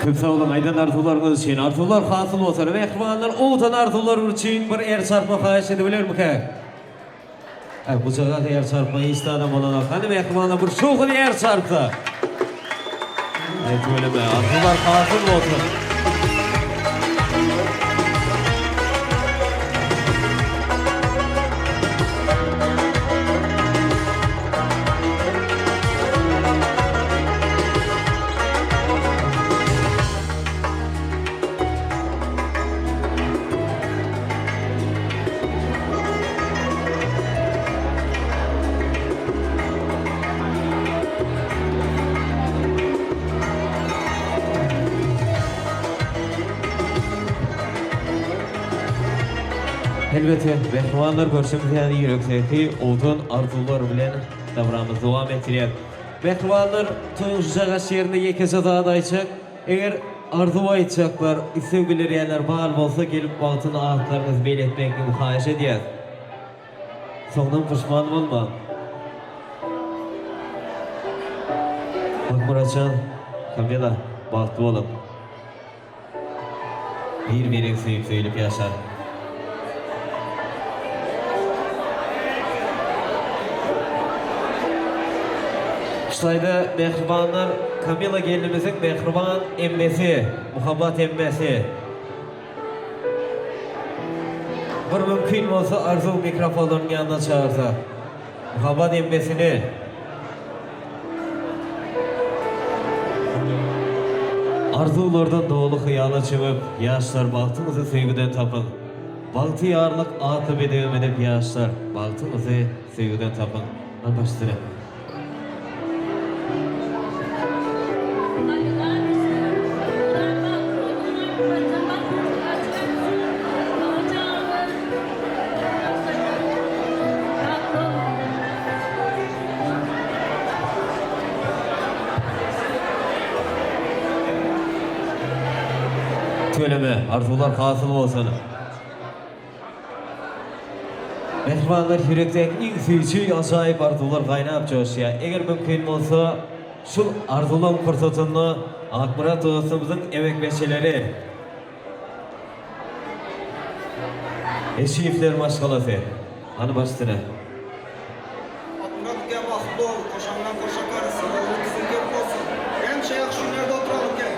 Köp sağ olun, aydan arzularınız için. Arzular hasıl olsa, mehribanlar oğutan arzular için bir er çarpma xahiş edebilir mi ki? Bu çağa da er çarpmayı iste adam olarak. Hani mehribanlar bir şoğul er çarpsa? Evet öyle be, arzular hasıl olsun. Elbette mehribanlar görüşümüz yani yürekteki odun arzular bilen davramız devam ettiriyor. Mehribanlar toyun şucağa şehrinde yekese daha da ayçak. Eğer arzu ayçaklar, sevgileri yerler bağlı olsa gelip altını ağıtlarınızı belirtmekini xahiş ediyor. Sondan pişman olma. Akmuratcan, Kamila, bahtlı olun. Birbirini sevip söyleyip yaşar. Şayda mehribanlar Kamila gelinimizin mehriban emmesi, muhabbat emmesi. bir mümkün olsa Arzu mikrofonun yanına çağırsa. Muhabbat emmesini. Arzulardan doğulu hıyala çıkıp, yaşlar baltınızı sevgiden tapın. Baltı yarlık atı bedevim edip yaşlar, baltınızı sevgiden tapın. Başlayalım. Söyleme, arzular hasıl olsun. Mehmanlar yürekten en sevci, acayip arzular kaynap coşuyor. Eğer mümkün olsa, şu arzulan fırsatını Akmurat dostumuzun emek meşeleri, eşifler maşgalası. Hani başlayalım. Akmurat gel vakit ol, koşandan koşa karısı, oğlu kızın gelip olsun. Hem şey şu nerede oturalım gel.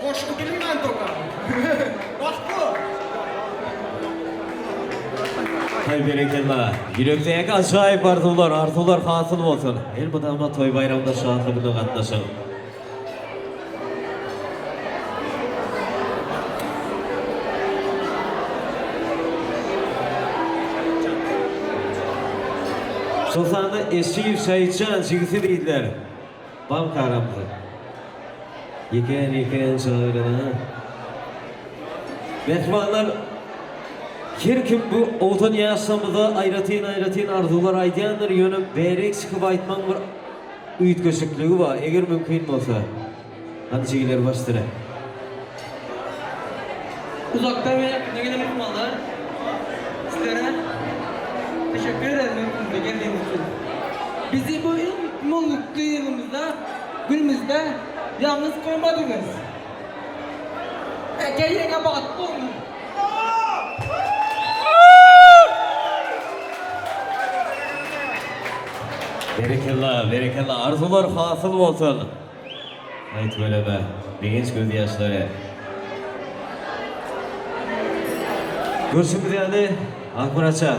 Koşku bilim ben toka. Bak bu. Hay berekallah. Yürekten acayip arzular hasıl olsun. El budamla toy bayramında şahlıkla katlaşalım. Sultanı eşi Şahitcan çizgisi değiller. Bam kahramızı. Yeken çağırına. Mehmanlar her kim bu oğutan yaşamıda ayratın arzular aydayanlar yönüm berek çıkıp aytman bir üyüt köşüklüğü var. Eğer mümkün olsa. Hadi şeyler başlayalım. Uzakta ve yakında gelen Müslümanlar sizlere teşekkür ederiz mümkünse geldiğiniz için. Bizi bu mutlu yılımızda, günümüzde yalnız koymadınız. Kendine baktı onu. Berekallah. Arzular hasıl olsun. Hayt böyle be. Genç göz yaşları. Görüşümüz yani Akmuratça.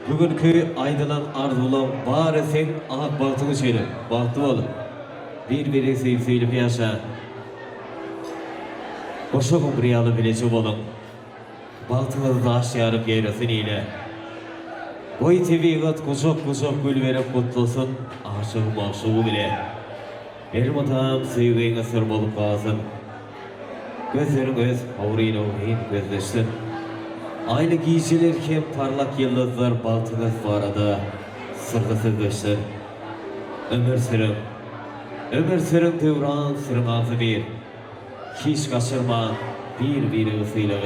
Bugünkü aydılan arzulan bari sen ak baltını söyle. Baltı ol. Bir sevip yaşa. Boşa kumbriyalı bileci olun. Baltınızı da aşağırıp yeresin ile. Koy tebiğat kucak gül verip kutlasın. Aşığı bile. Benim atam sevdiğine sır bolup kalsın. Gözlerin göz, avrin gözleşsin. Aynı giysilerken parlak yıldızlar baltınız bu arada sırgısız düşsün. Ömür sırın devran sırmazı bir. Hiç kaçırma bir ısıylığı.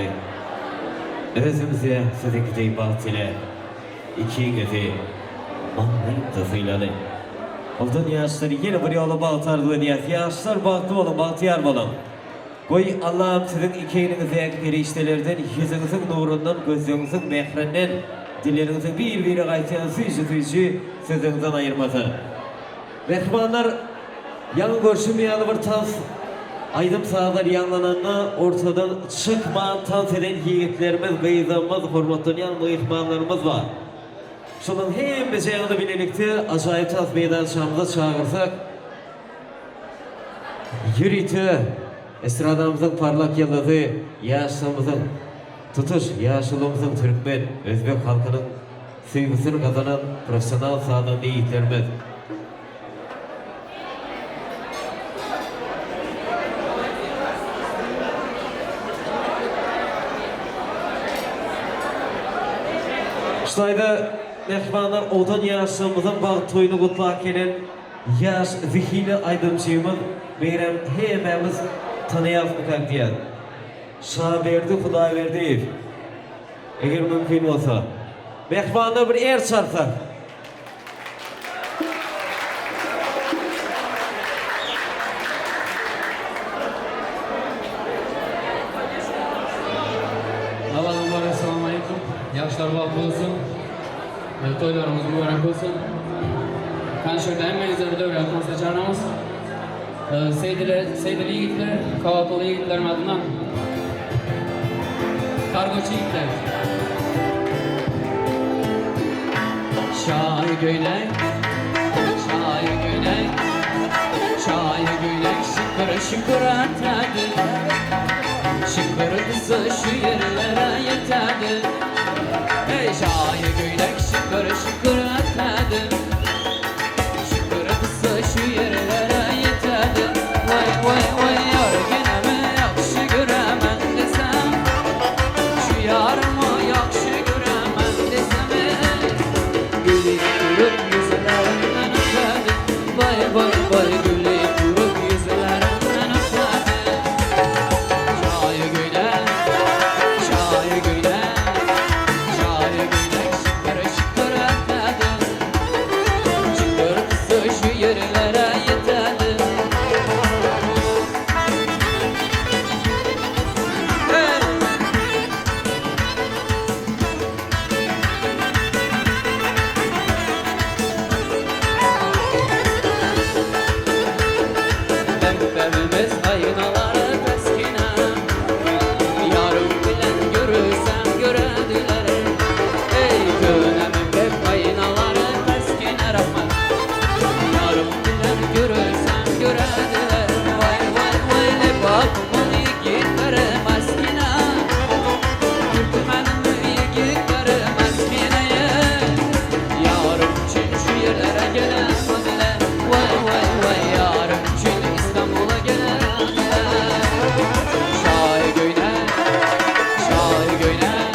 Özümüze sizdeki balt ile ikinizi anlayıp da sıyladı. Oldan yaşları yine bir yola balt arzu diye. Yaşlar baltı olun, baltı yer olun. Koy Allah'ım sizin ikinize periştelerden, yüzünüzün nurundan, gözünüzün mehrinden, dillerinizin bir gaytayan suyucu sözünüzden ayırmasın. Mehmanlar, yan görüşmeyen bir tas, aydım sağlar yanlananla ortadan çıkmayan tas eden yiğitlerimiz, gıyzamız, hürmetlenen mehmanlarımız var. Şunun hem becayını birlikte acayip tas meydan şamıza çağırsak, yürütü, estradamızın parlak yıldızı, yaşamımızın tutuş, yaşılığımızın Türkmen, Özbek halkının sevgisini kazanan profesyonel sahadan yiğitlerimiz. Şurada mehmanlar odan yaşamımızın bağ toyunu kutlarken yaş zihni aydınçığımız beyrem hememiz tanıyaz mı diye. Şah verdi, Huda verdi. Eğer mümkün olsa. Mehmanlar bir er çarpsa. Avvalambor assalomu alaykum. Yaxshilar bop bo'lsin. To'ylarimiz muborak bo'lsin. Konsertda hammangizga bir davlat konser chaqiramiz. Seydili yigitlar, Kavatoli yigitlar adına çiğitler. Şair göylek, şair göylek, şair göylek şıkır şıkır atadı. Şıkır kısa şu yerlere yeterdi. Ey şair göylek şıkır şıkır atadı. Şıkır kısa şu yerlere yeterdi. Vay vay vay yar gene mi yakşı göremem desem. Şu yarımı yakşı göremem desem. Gülüp durup yüzlerinden öpedi. Vay vay vay gülüp durup yüzlerinden öpedi. Şair göylek, şair göylek, şair göylek şıkır şıkır öpedi. Şıkır kısa şu yerlere yeterdi. Hey! Pembemiz aynaları teskine. Yarım bilen görürsem görediler. Ey dönemin hep aynaları teskine rahmet. Yarım bilen görürsem görediler. Vay vay vay ne bakımın yiğitleri meskine. Türkmenin yiğitleri meskineye. Yarım için şu yerlere gelemediler. Vay vay vay yarım için İstanbul'a gelemediler. Şair göylek, şair göylek,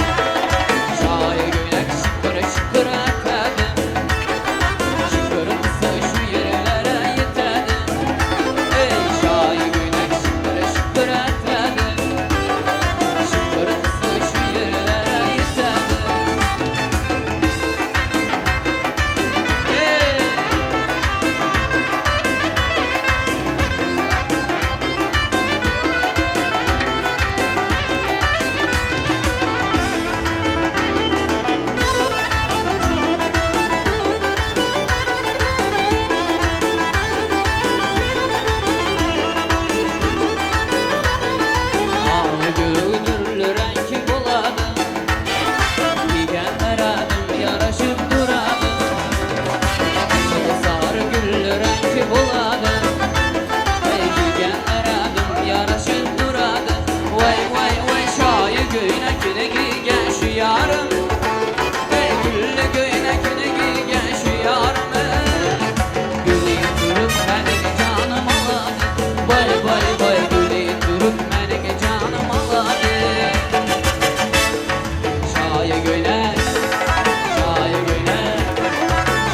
şair göylek şıkır şıkır atadı. Şıkır kısa şu yerlere yeterdi. Ey şair göylek şıkır şıkır atadı. Şıkır kısa şu yerlere yeterdi. Hey! Ağlı güldürlü renki buladı. Digenler adım yaraşıp duradı. Sarı güllü renki buladı. Ey digenler adım yaraşıp duradı. Vay vay vay şair göynekini giygen şu yarım. Ey güllü göynekini giygen şu yarım. Gülüp durup benim canım aladı. Vay vay vay gülüp durup benim canım aladı. Şair göylek, şair göylek,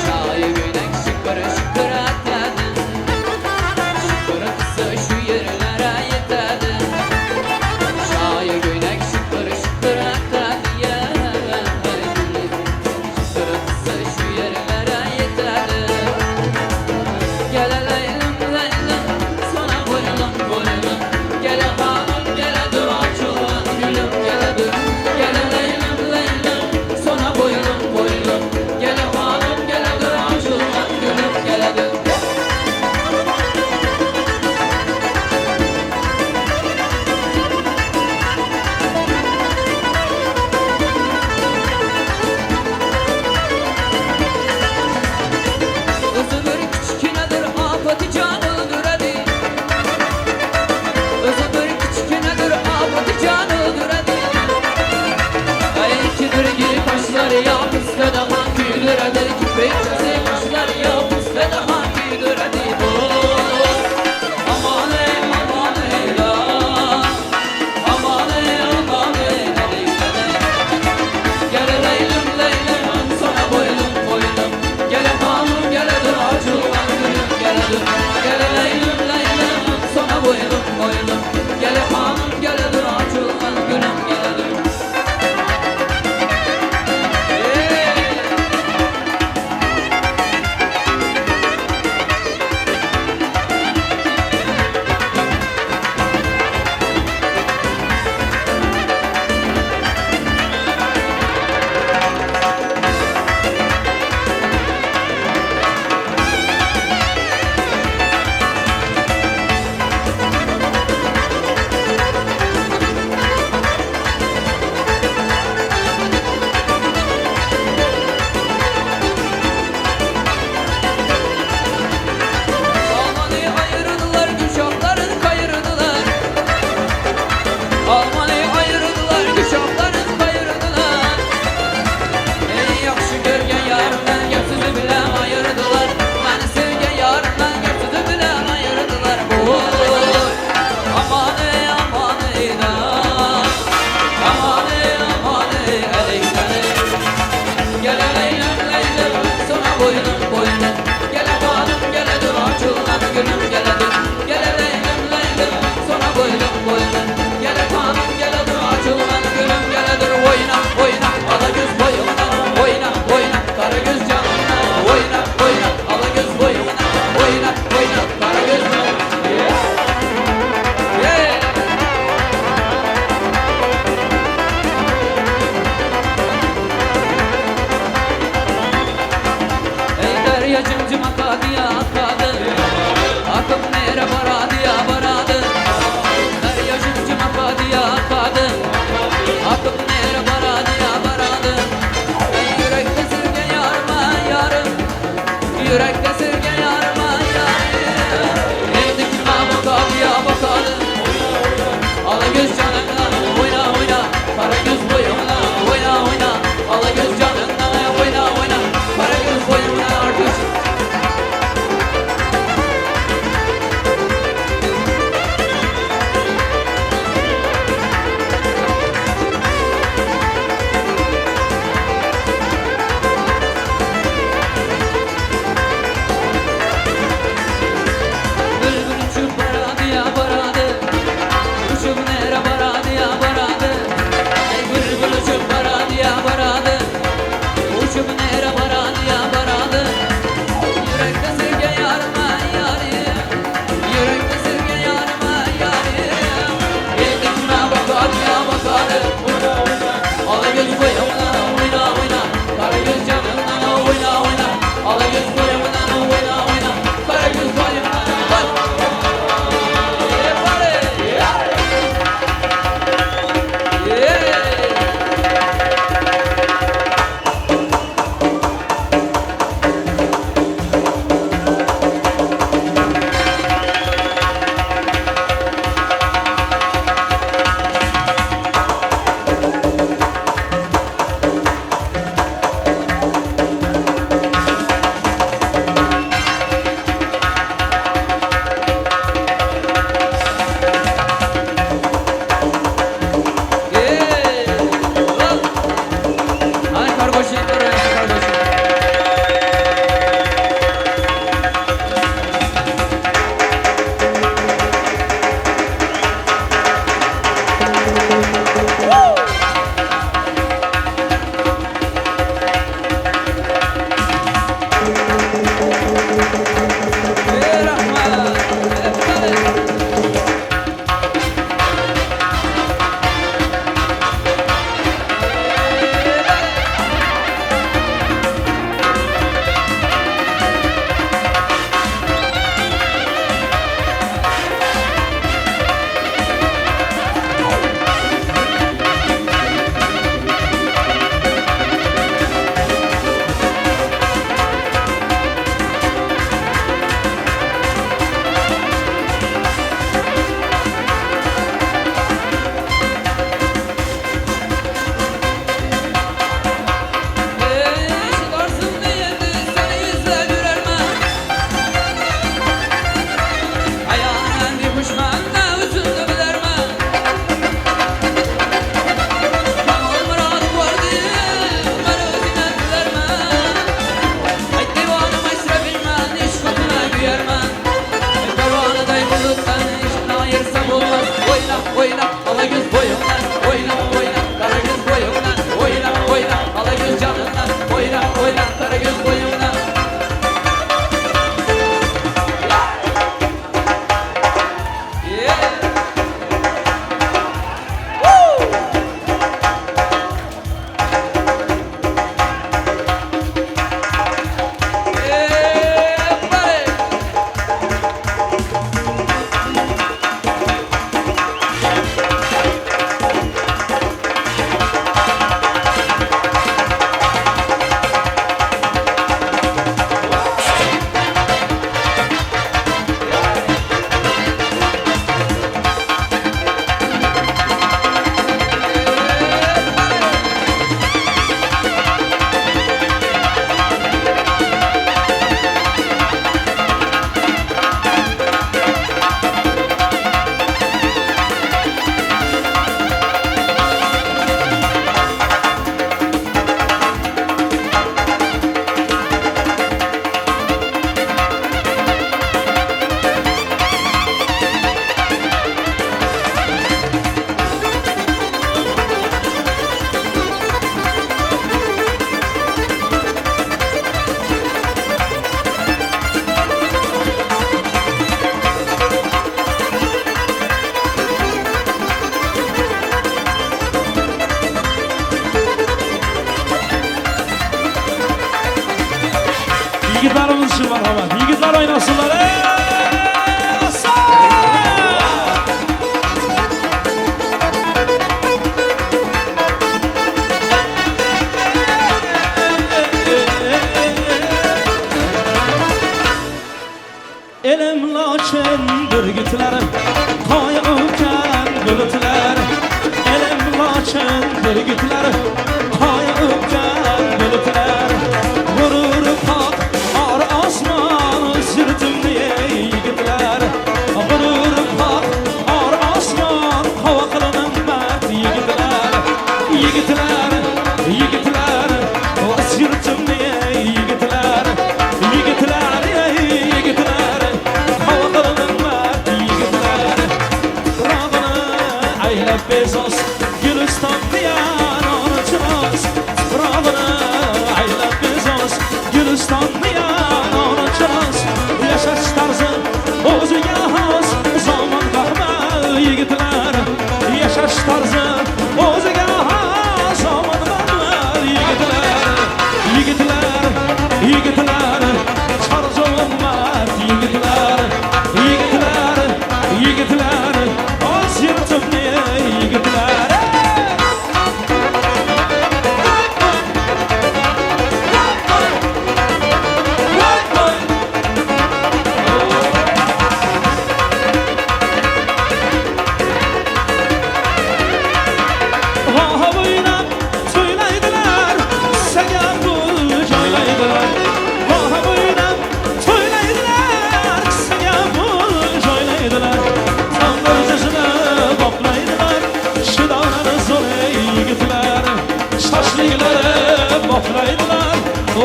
şair göylek şıkır şıkır atadı. Şıkır kısa şu yerlere yeterdi. Şair göylek şıkır şıkır atadı ya. Şıkır kısa şu yerlere yeterdi. Gele leylem leylem sana boylum boylum. Gele hanım gele dur açılan gülüm gele dur. Gele leylem leylem sana boylum boylum. Gele hanım gele dur açılan gülüm gele dur. Özü bir küçükenedir afeti canıdır hadi. Özü bir küçükenedir afeti canıdır hadi. Ay ikidir gibi kaşları yap üstte de hanküdür hadi. Kiprikçesi kaşları yap üstte de hanküdür hadi. Aman ey aman ey la. Aman ey aman ey la. Gele leylem leylem sana boylum boylum. Gele hanım gele dur açılan gülüm gele dur. Gele leylem leylem sana boylum boylum. Gele hanım gele dur açılan gülüm gele dur. Yürekte sevgi yarıma yarim Evdikime bakadı ya bakadı Ala göz canından oyna oyna Kara göz boyuna oyna oyna Ala göz canından oyna oyna Kara göz boyuna artık Bülbül uçup baradı ya baradı Uçup nere baradı ya baradı Ey bülbül uçup baradı ya baradı Uçup nere baradı ya baradı Yürekte sevgi yarıma yarim Yürekte sevgi yarıma yarim Evdikime bakadı ya bakadı Ala göz boyuna oyna oyna Kara göz canından oyna oyna Ala göz boyuna oyna oyna Kara göz boyuna Ay kargoşu kargoşu Çıkarsın diyedir seni izle görermem Ayağına bir kuşman ne üzüldü bilermem Kanal muradım var diye ben özüne dilermem Ay divanım eşrefilmen iş kutuna güyermem Pervanı dayıbılıktan işine ayırsam olmaz Oyna oyna ala göz boyundan Oyna oyna kara göz boyundan Oyna oyna ala göz canından Oyna oyna kara göz boyundan Yeah. Woo! Everybody! Yigitlarimiz için marhamat. Yigitlar oynasınlar. yigitlar Qoya o'pgan bulutlar G'urur qoq or osmon sirtimni yigitlar G'urur qoq or osmon qova qilaman mard yigitlar Yigitlar yigitlar sirtimni yigitlar Yigitlar yigitlar qova qilaman mard yigitlar Rog'ini aylab bezos Güliston diyan onachiroz Rog'ini aylab bezos Güliston diyan onachiroz Yashash tarzi o'ziga xos Zamon baxmal yigitlar Yashash tarzi o'ziga xos Zamon baxmal yigitlar Yigitlar yigitlar Chorjo'g'im mard yigitlar Yigitlar yigitlar Oz yurtimni yigitlar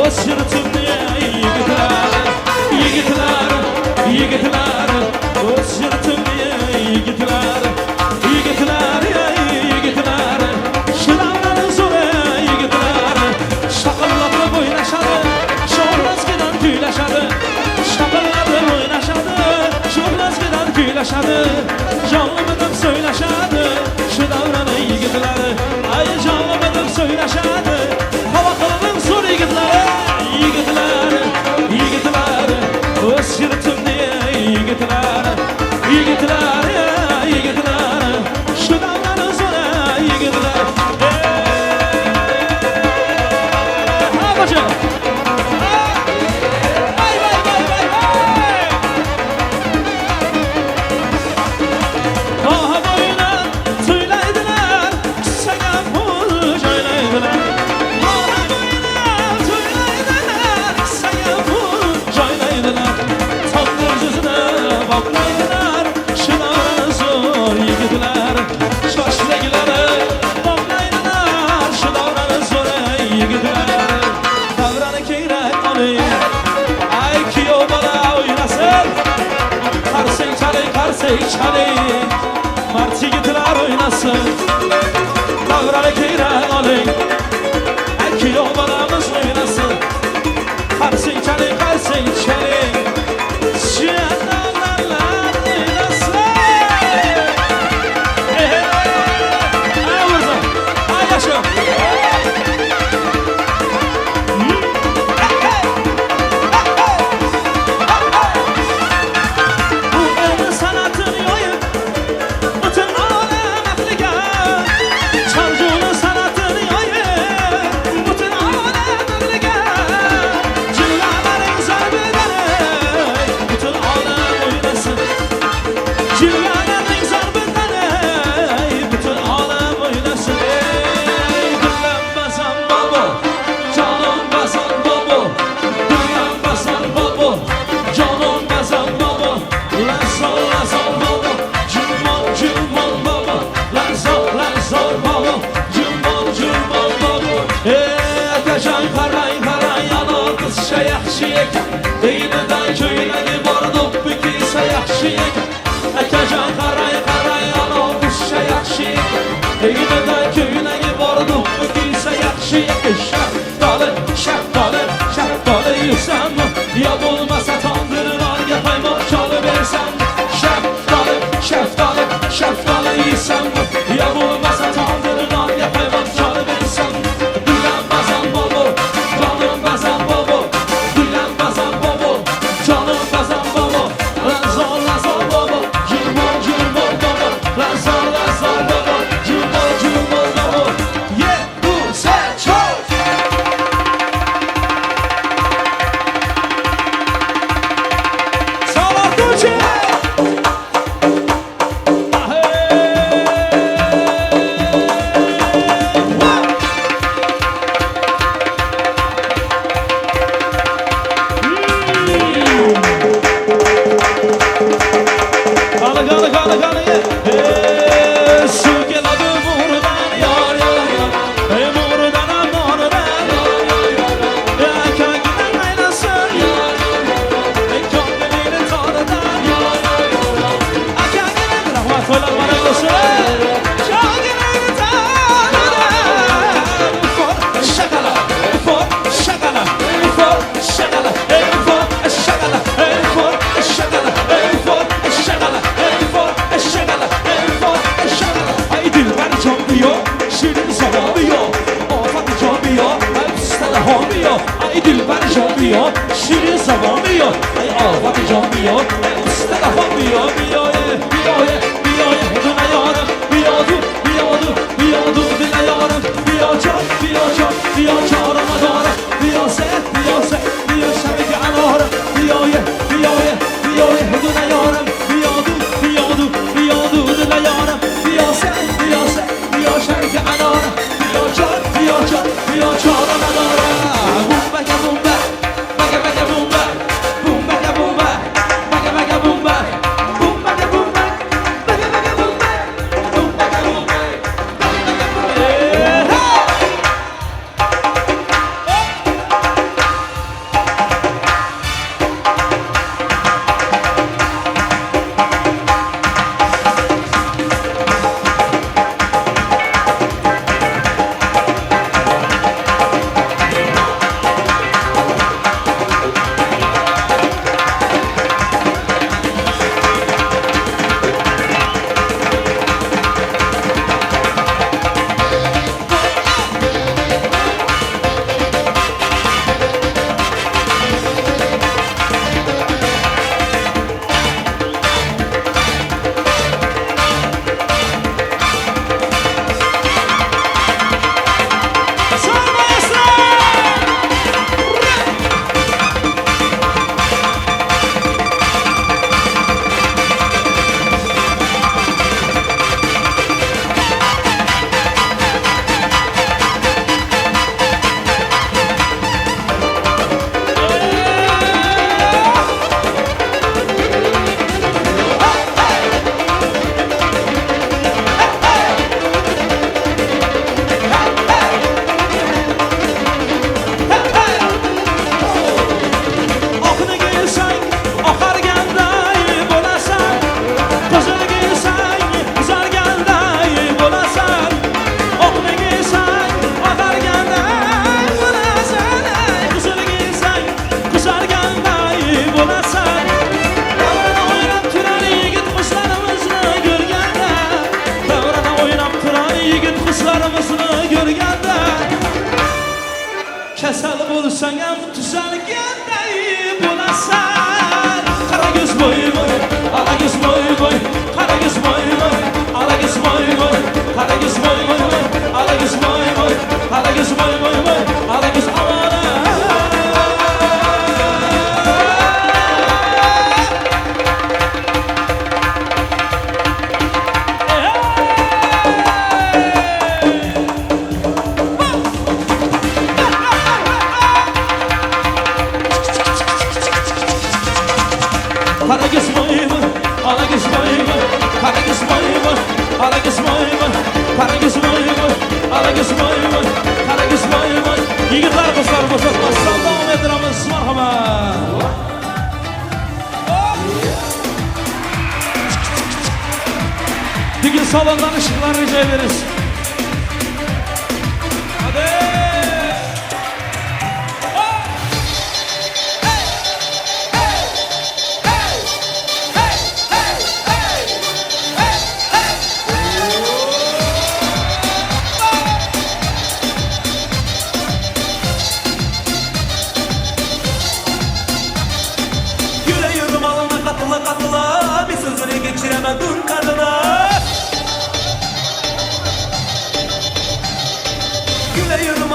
O sırtımda yigitlar Yigitlar, yigitlar O sırtımda yigitlar Yigitlar, yigitlar Şıranların zoru yigitlar Şakıllarla oynaşadı Şoğlazgıdan tüyleşadı Şakıllarla oynaşadı Şoğlazgıdan tüyleşadı Canlımadım söyleşadı Şu davranı yigitlar Ay canlımadım söyleşadı Hava kılının zor yigitlar Yigitlar, yigitlar O sırtımda yigitlar Yigitlar, yigitlar Şu davranı zor yigitlar Ha bacım Vay vay vay vay vay Aha boyuna tüylaydılar Sana pul joylaydılar Aha boyuna tüylaydılar Sana pul joylaydılar Tanrı yüzüne baklaydılar Şınar zor yigitler Şaşlıkları baklaydılar Şınar zor yigitler Davranı keyrek alayım Ay kiyo bana oynasın Karsey çalay, karsey çalay Mart yigitler oynasın Davranı keyrek alayım Ay kiyo banamız oynasın Karsey çalay, karsey çalay Şıyanlarlar oynasın Ay vurdum, ay yaşım Bu evin sanatını yoyup Bütün alem aklı biyo Ay afat can biyo Usta kafam biyo biyo biyo biyo Dile yarım biyodu biyodu biyodu Dile yarım biyo çok biyo çağırma doğru biyo sen biyo şevki anarım biyo biyo Dile yarım biyodu biyodu Dile yarım biyo sen biyo şevki anarım biyo çok biyo çağırma doğru Bumba ka bumba Baga baga bumba Bumba ka bumba Baga baga bumba Bumba ka bumba Baga baga bumba Bumba ka bumba Kesel bulsan hem tüzelgende bulasın Kara göz boy boy, ala göz boy boy Kara göz boy boy, ala göz boy boy Kara göz boy boy, ala göz boy boy Kara göz boy boy, ala göz amana Kara göz boy boy, ala göz boy boy Kara göz boy boy, ala göz boy boy Kara göz boy boy, ala göz boy boy Kara göz boy boy Yigitler kızlar boşaltmazsan devam ediremiz merhaba Bugün salondan ışıklar rica ederiz Hadi katıla bir sözünü geçiremem dur kadına Güle yürüm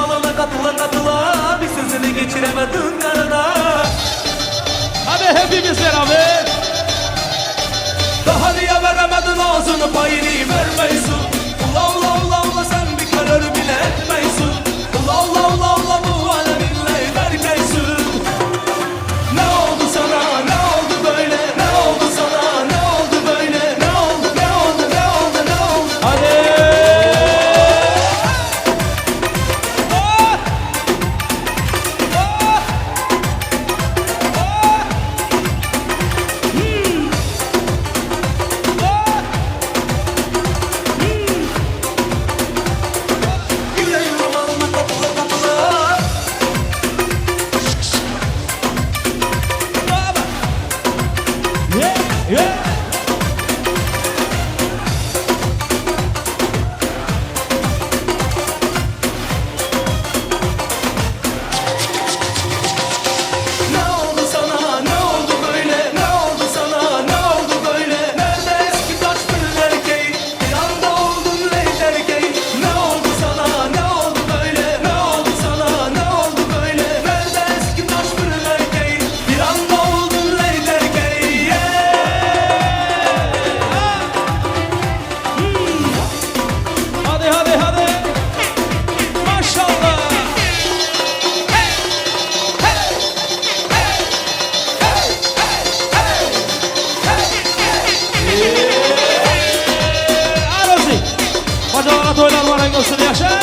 Bacalara toylar var en olsun yaşayın.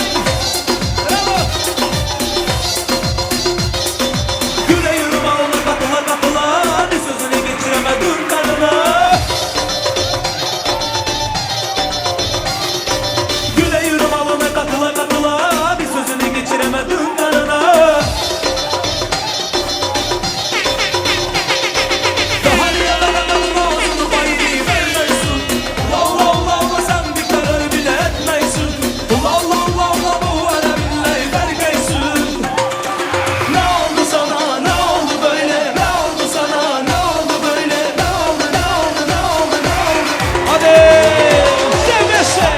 Bravo. Güle yürü bağlı kapıla kapıla, bir sözünü geçiremedim kanına. Güle yürü bağlı kapıla kapıla, bir sözünü geçiremedim kanına. Daha niye aramadın ağzını bayını vermezsin. Allah Allah Allah sen bir karar bile etmezsin. Allah Allah Allah Allah bu ara billahi vermezsin. Ne oldu sana, ne oldu böyle, ne oldu sana, ne oldu böyle, ne oldu, ne oldu, ne oldu, ne oldu. Hadi sevmesin.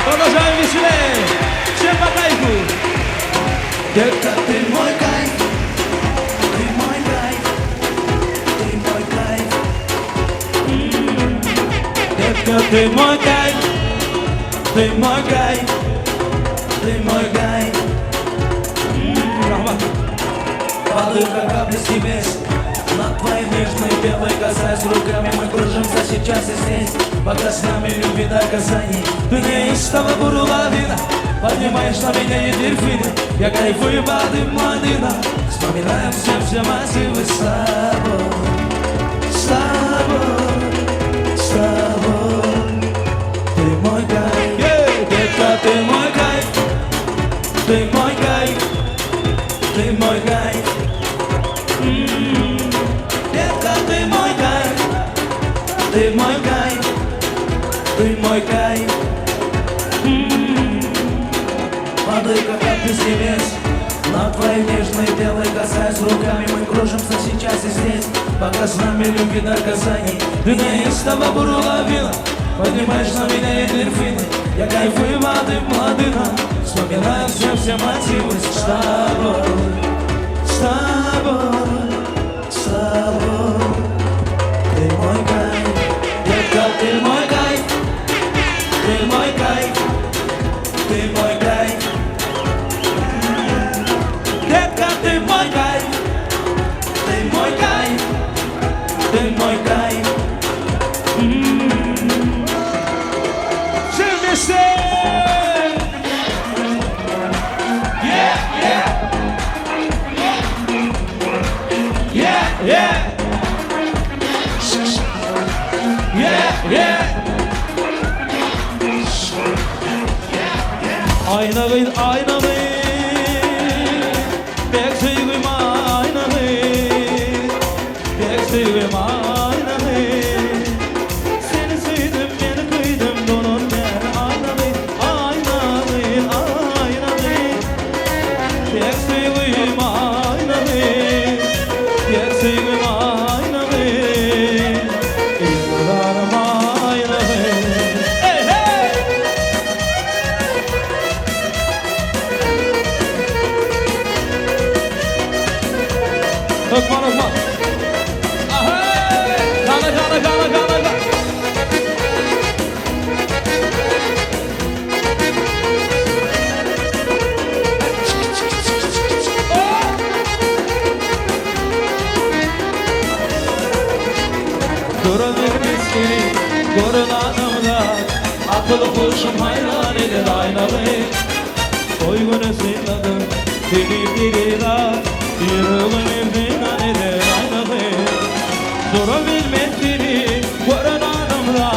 Продолжаем веселее. Всем по кайфу. Детка, ты мой кайф. Ты мой кайф. Ты мой кайф. Детка, ты мой кайф. Ты мой кайф. Ты мой кайф. Рахмат. Падаю, как капли с небес. Над твоей нежной белой касаясь руками, мы кружимся сейчас и здесь. Пока с нами любви до касаний. Ты неистово бурлавина, поднимаешь на меня и дельфины. Я кайфую под Мадина. Вспоминаем все массивы с тобой. С тобой, с тобой. Ты мой кайф, детка, ты мой кайф. Ты мой кайф, ты мой кайф. Детка, ты мой кайф, ты мой кайф, ты мой кайф. Падаю, как капли с небес. На твоей нежной белой касаясь руками, мы кружимся сейчас и здесь. Пока с нами любви до касаний. Ты неистово бурлавина, поднимаешь на меня эндорфины. Я кайфую воды младына, вспоминаю все мотивы с тобой. С тобой, с тобой. Ты мой кайф, детка, ты мой кайф. Ты мой кайф, ты мой кайф. Детка, ты мой кайф. Ты мой кайф, ты мой кайф. Все вместе. Yeah, yeah. Yeah, yeah. Yeah, yeah. Aynayın, aynayın. Pek sevgim aynayın. Pek sevgim aynayın. Seni sevdim, beni kıydım, donun ben aynayın. Aynayın, aynayın. Pek sevgim aynayın. Pek sevgim aynayın. Yıllarım aynayın. Hey hey! Ökman ökman. Ahey! Kana kana kana kana kana. Göremedim seni, görün anımda. Akıl kuşum hayran eder aynalı. Soygunu sıyladım, seni bir irat. Yüreğim evden eder aynalı. Durabilmem seni, görün anımda.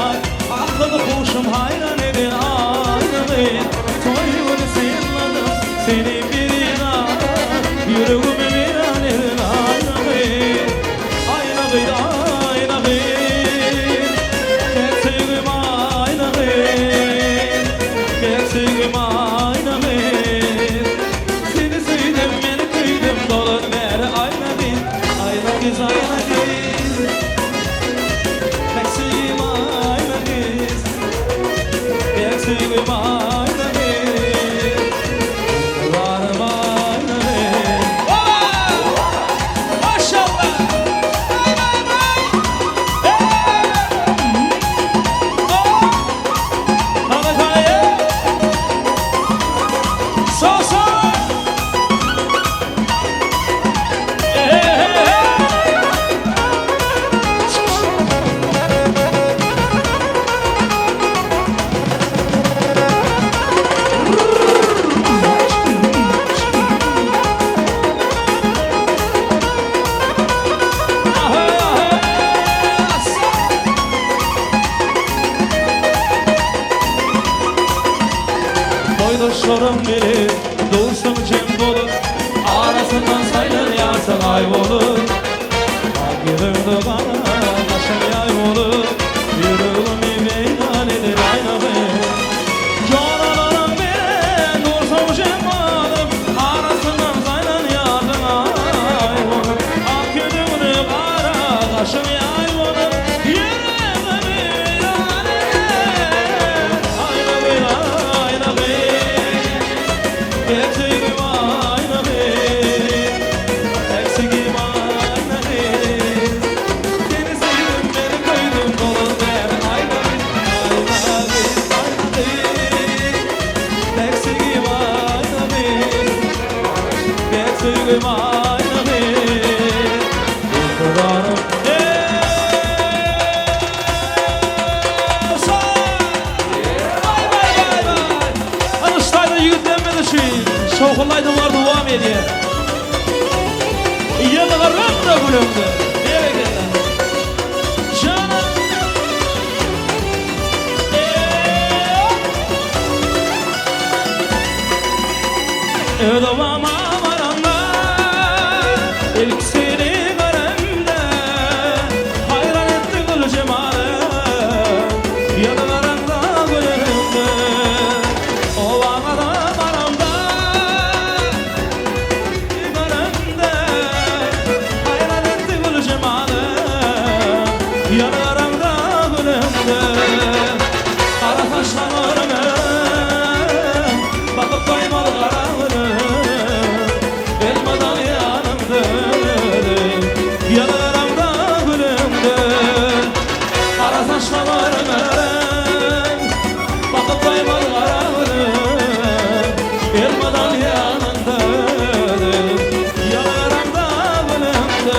Akıl kuşum hayran eder aynalı. Soygunu sıyladım, seni bir irat. Yüreğim evden eder aynalı. Aynalı, aynalı. Pek sevgim aynalı. Pek sevgim aynalı. Seni sevdim, beni kıydım, dolun ver aynalı. Ayna kız, ayna kız. Pek sevgim aynalı. Pek sevgim aynalı. Varım aynalı. Oba! Maşallah! Ay, ay, ay! şorum gelir Dursun cem dolu Arasından sayılır yağsa kaybolur Akılımda bana Kaşın yay olur Yürüğümü meydan edir ayna ben Cananarım beni Dursun cem dolu Arasından sayılır yağsa kaybolur Akılımda bana Kaşın yay olur Yürüğümü meydan edir ayna ben ayna ben Eksiğim ayna ben Eksiğim ayna ben Seni sevdim beni koydum dolu der ayna ben ayna ben ayna ben Eksiğim ayna ben Eksiğim ayna ben Kurbanım Anıştayda yigitlenmedi şey Şokullaydım var devam ediyor Yıllarım da gülümdü Neye gidelim Canım Ödevama varanda İlk seni göremde Hayran etti gül cemalem Yanılarında gülümde O vakada varanda Göremde Hayran etti gül cemalem Yanılarında gülümde Kara saçlarına Bakıp koymalı karanlığı Elmadan yanımda Yanarımda gülümde Kara saçlarına Bakıp koymalı karanlığı Elmadan yanımda Yanarımda gülümde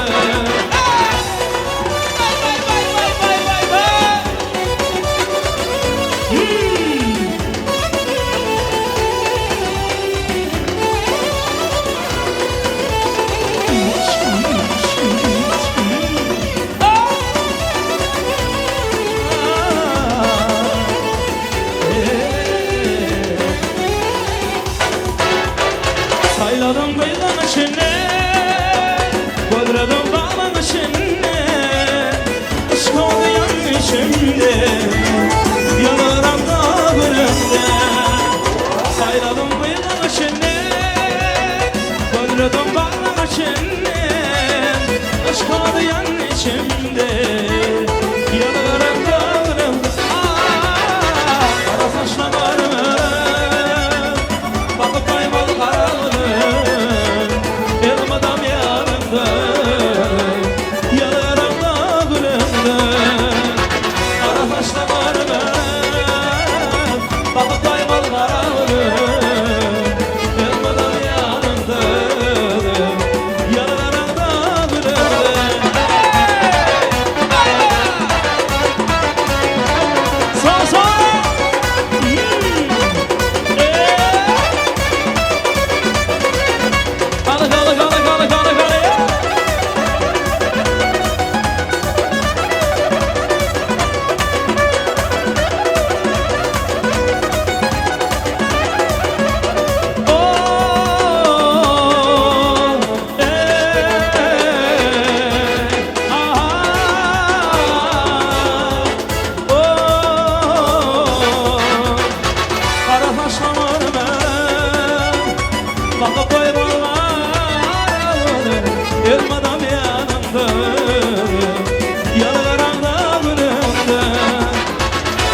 Sayladım kıyıdan içine Kodladım dağın içine Aşk oldu yan içimde Yanarım da gülümde Sayladım kıyıdan içine Kodladım dağın içine Aşk oldu yan içimde Yanarım da gülümde Kara saçlarıma Bakıp kaymalı karanlığın Elmadam yanımda Yanarımda gülümde Kara saçlarıma Bakıp kaymalı karanlığın Elmadam yanımda Yanarımda gülümde Sağ sağ Kala kala kala kala kala kala ya. Oh, Kara saçlarıma bakıp koymalı Elmadam yanımda Yanarımda gülümde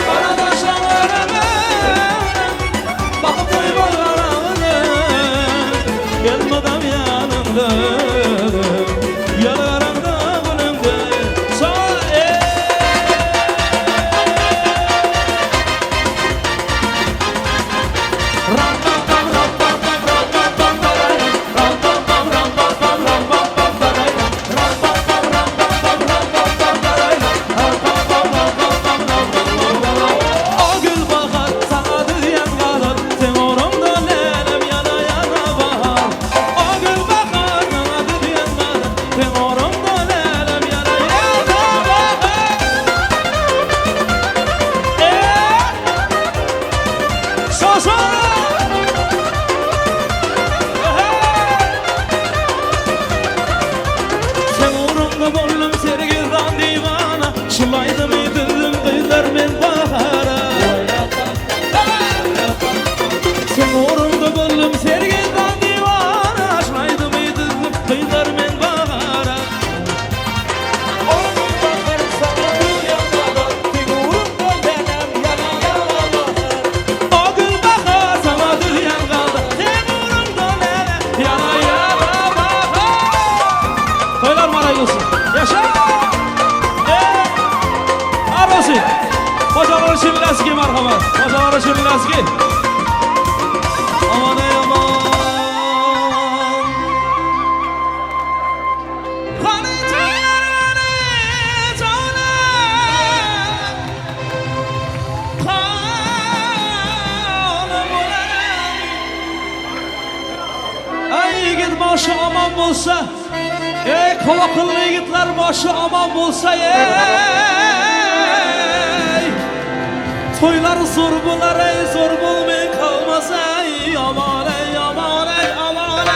Kara saçlarıma bakıp koymalı Elmadam yanımda Yanarımda gülümde Sağ Ram pam pam ram pam pam ram pam pam ram pam pam ram pam pam ram pam pam ram pam pam ram pam pam ram pam pam ram pam pam ram pam pam O gül bakar sana diyen kalır Sen orumda nenem yana yana bahar O gül bakar sana diyen kalır Sen orumda nenem yana yana bahar Sağ sağ Hocalar için Lezgi merhamet. Hocalar için Lezgi. Aman ey aman. Hani canım, ey yigit başı aman bolsa, ey kovakıllı yigitler başı aman bolsa, ey toylar zor bular, ey zor bulmay kalmaz, ey aman ey aman ey aman ey.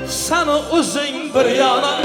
Sana özün bir yana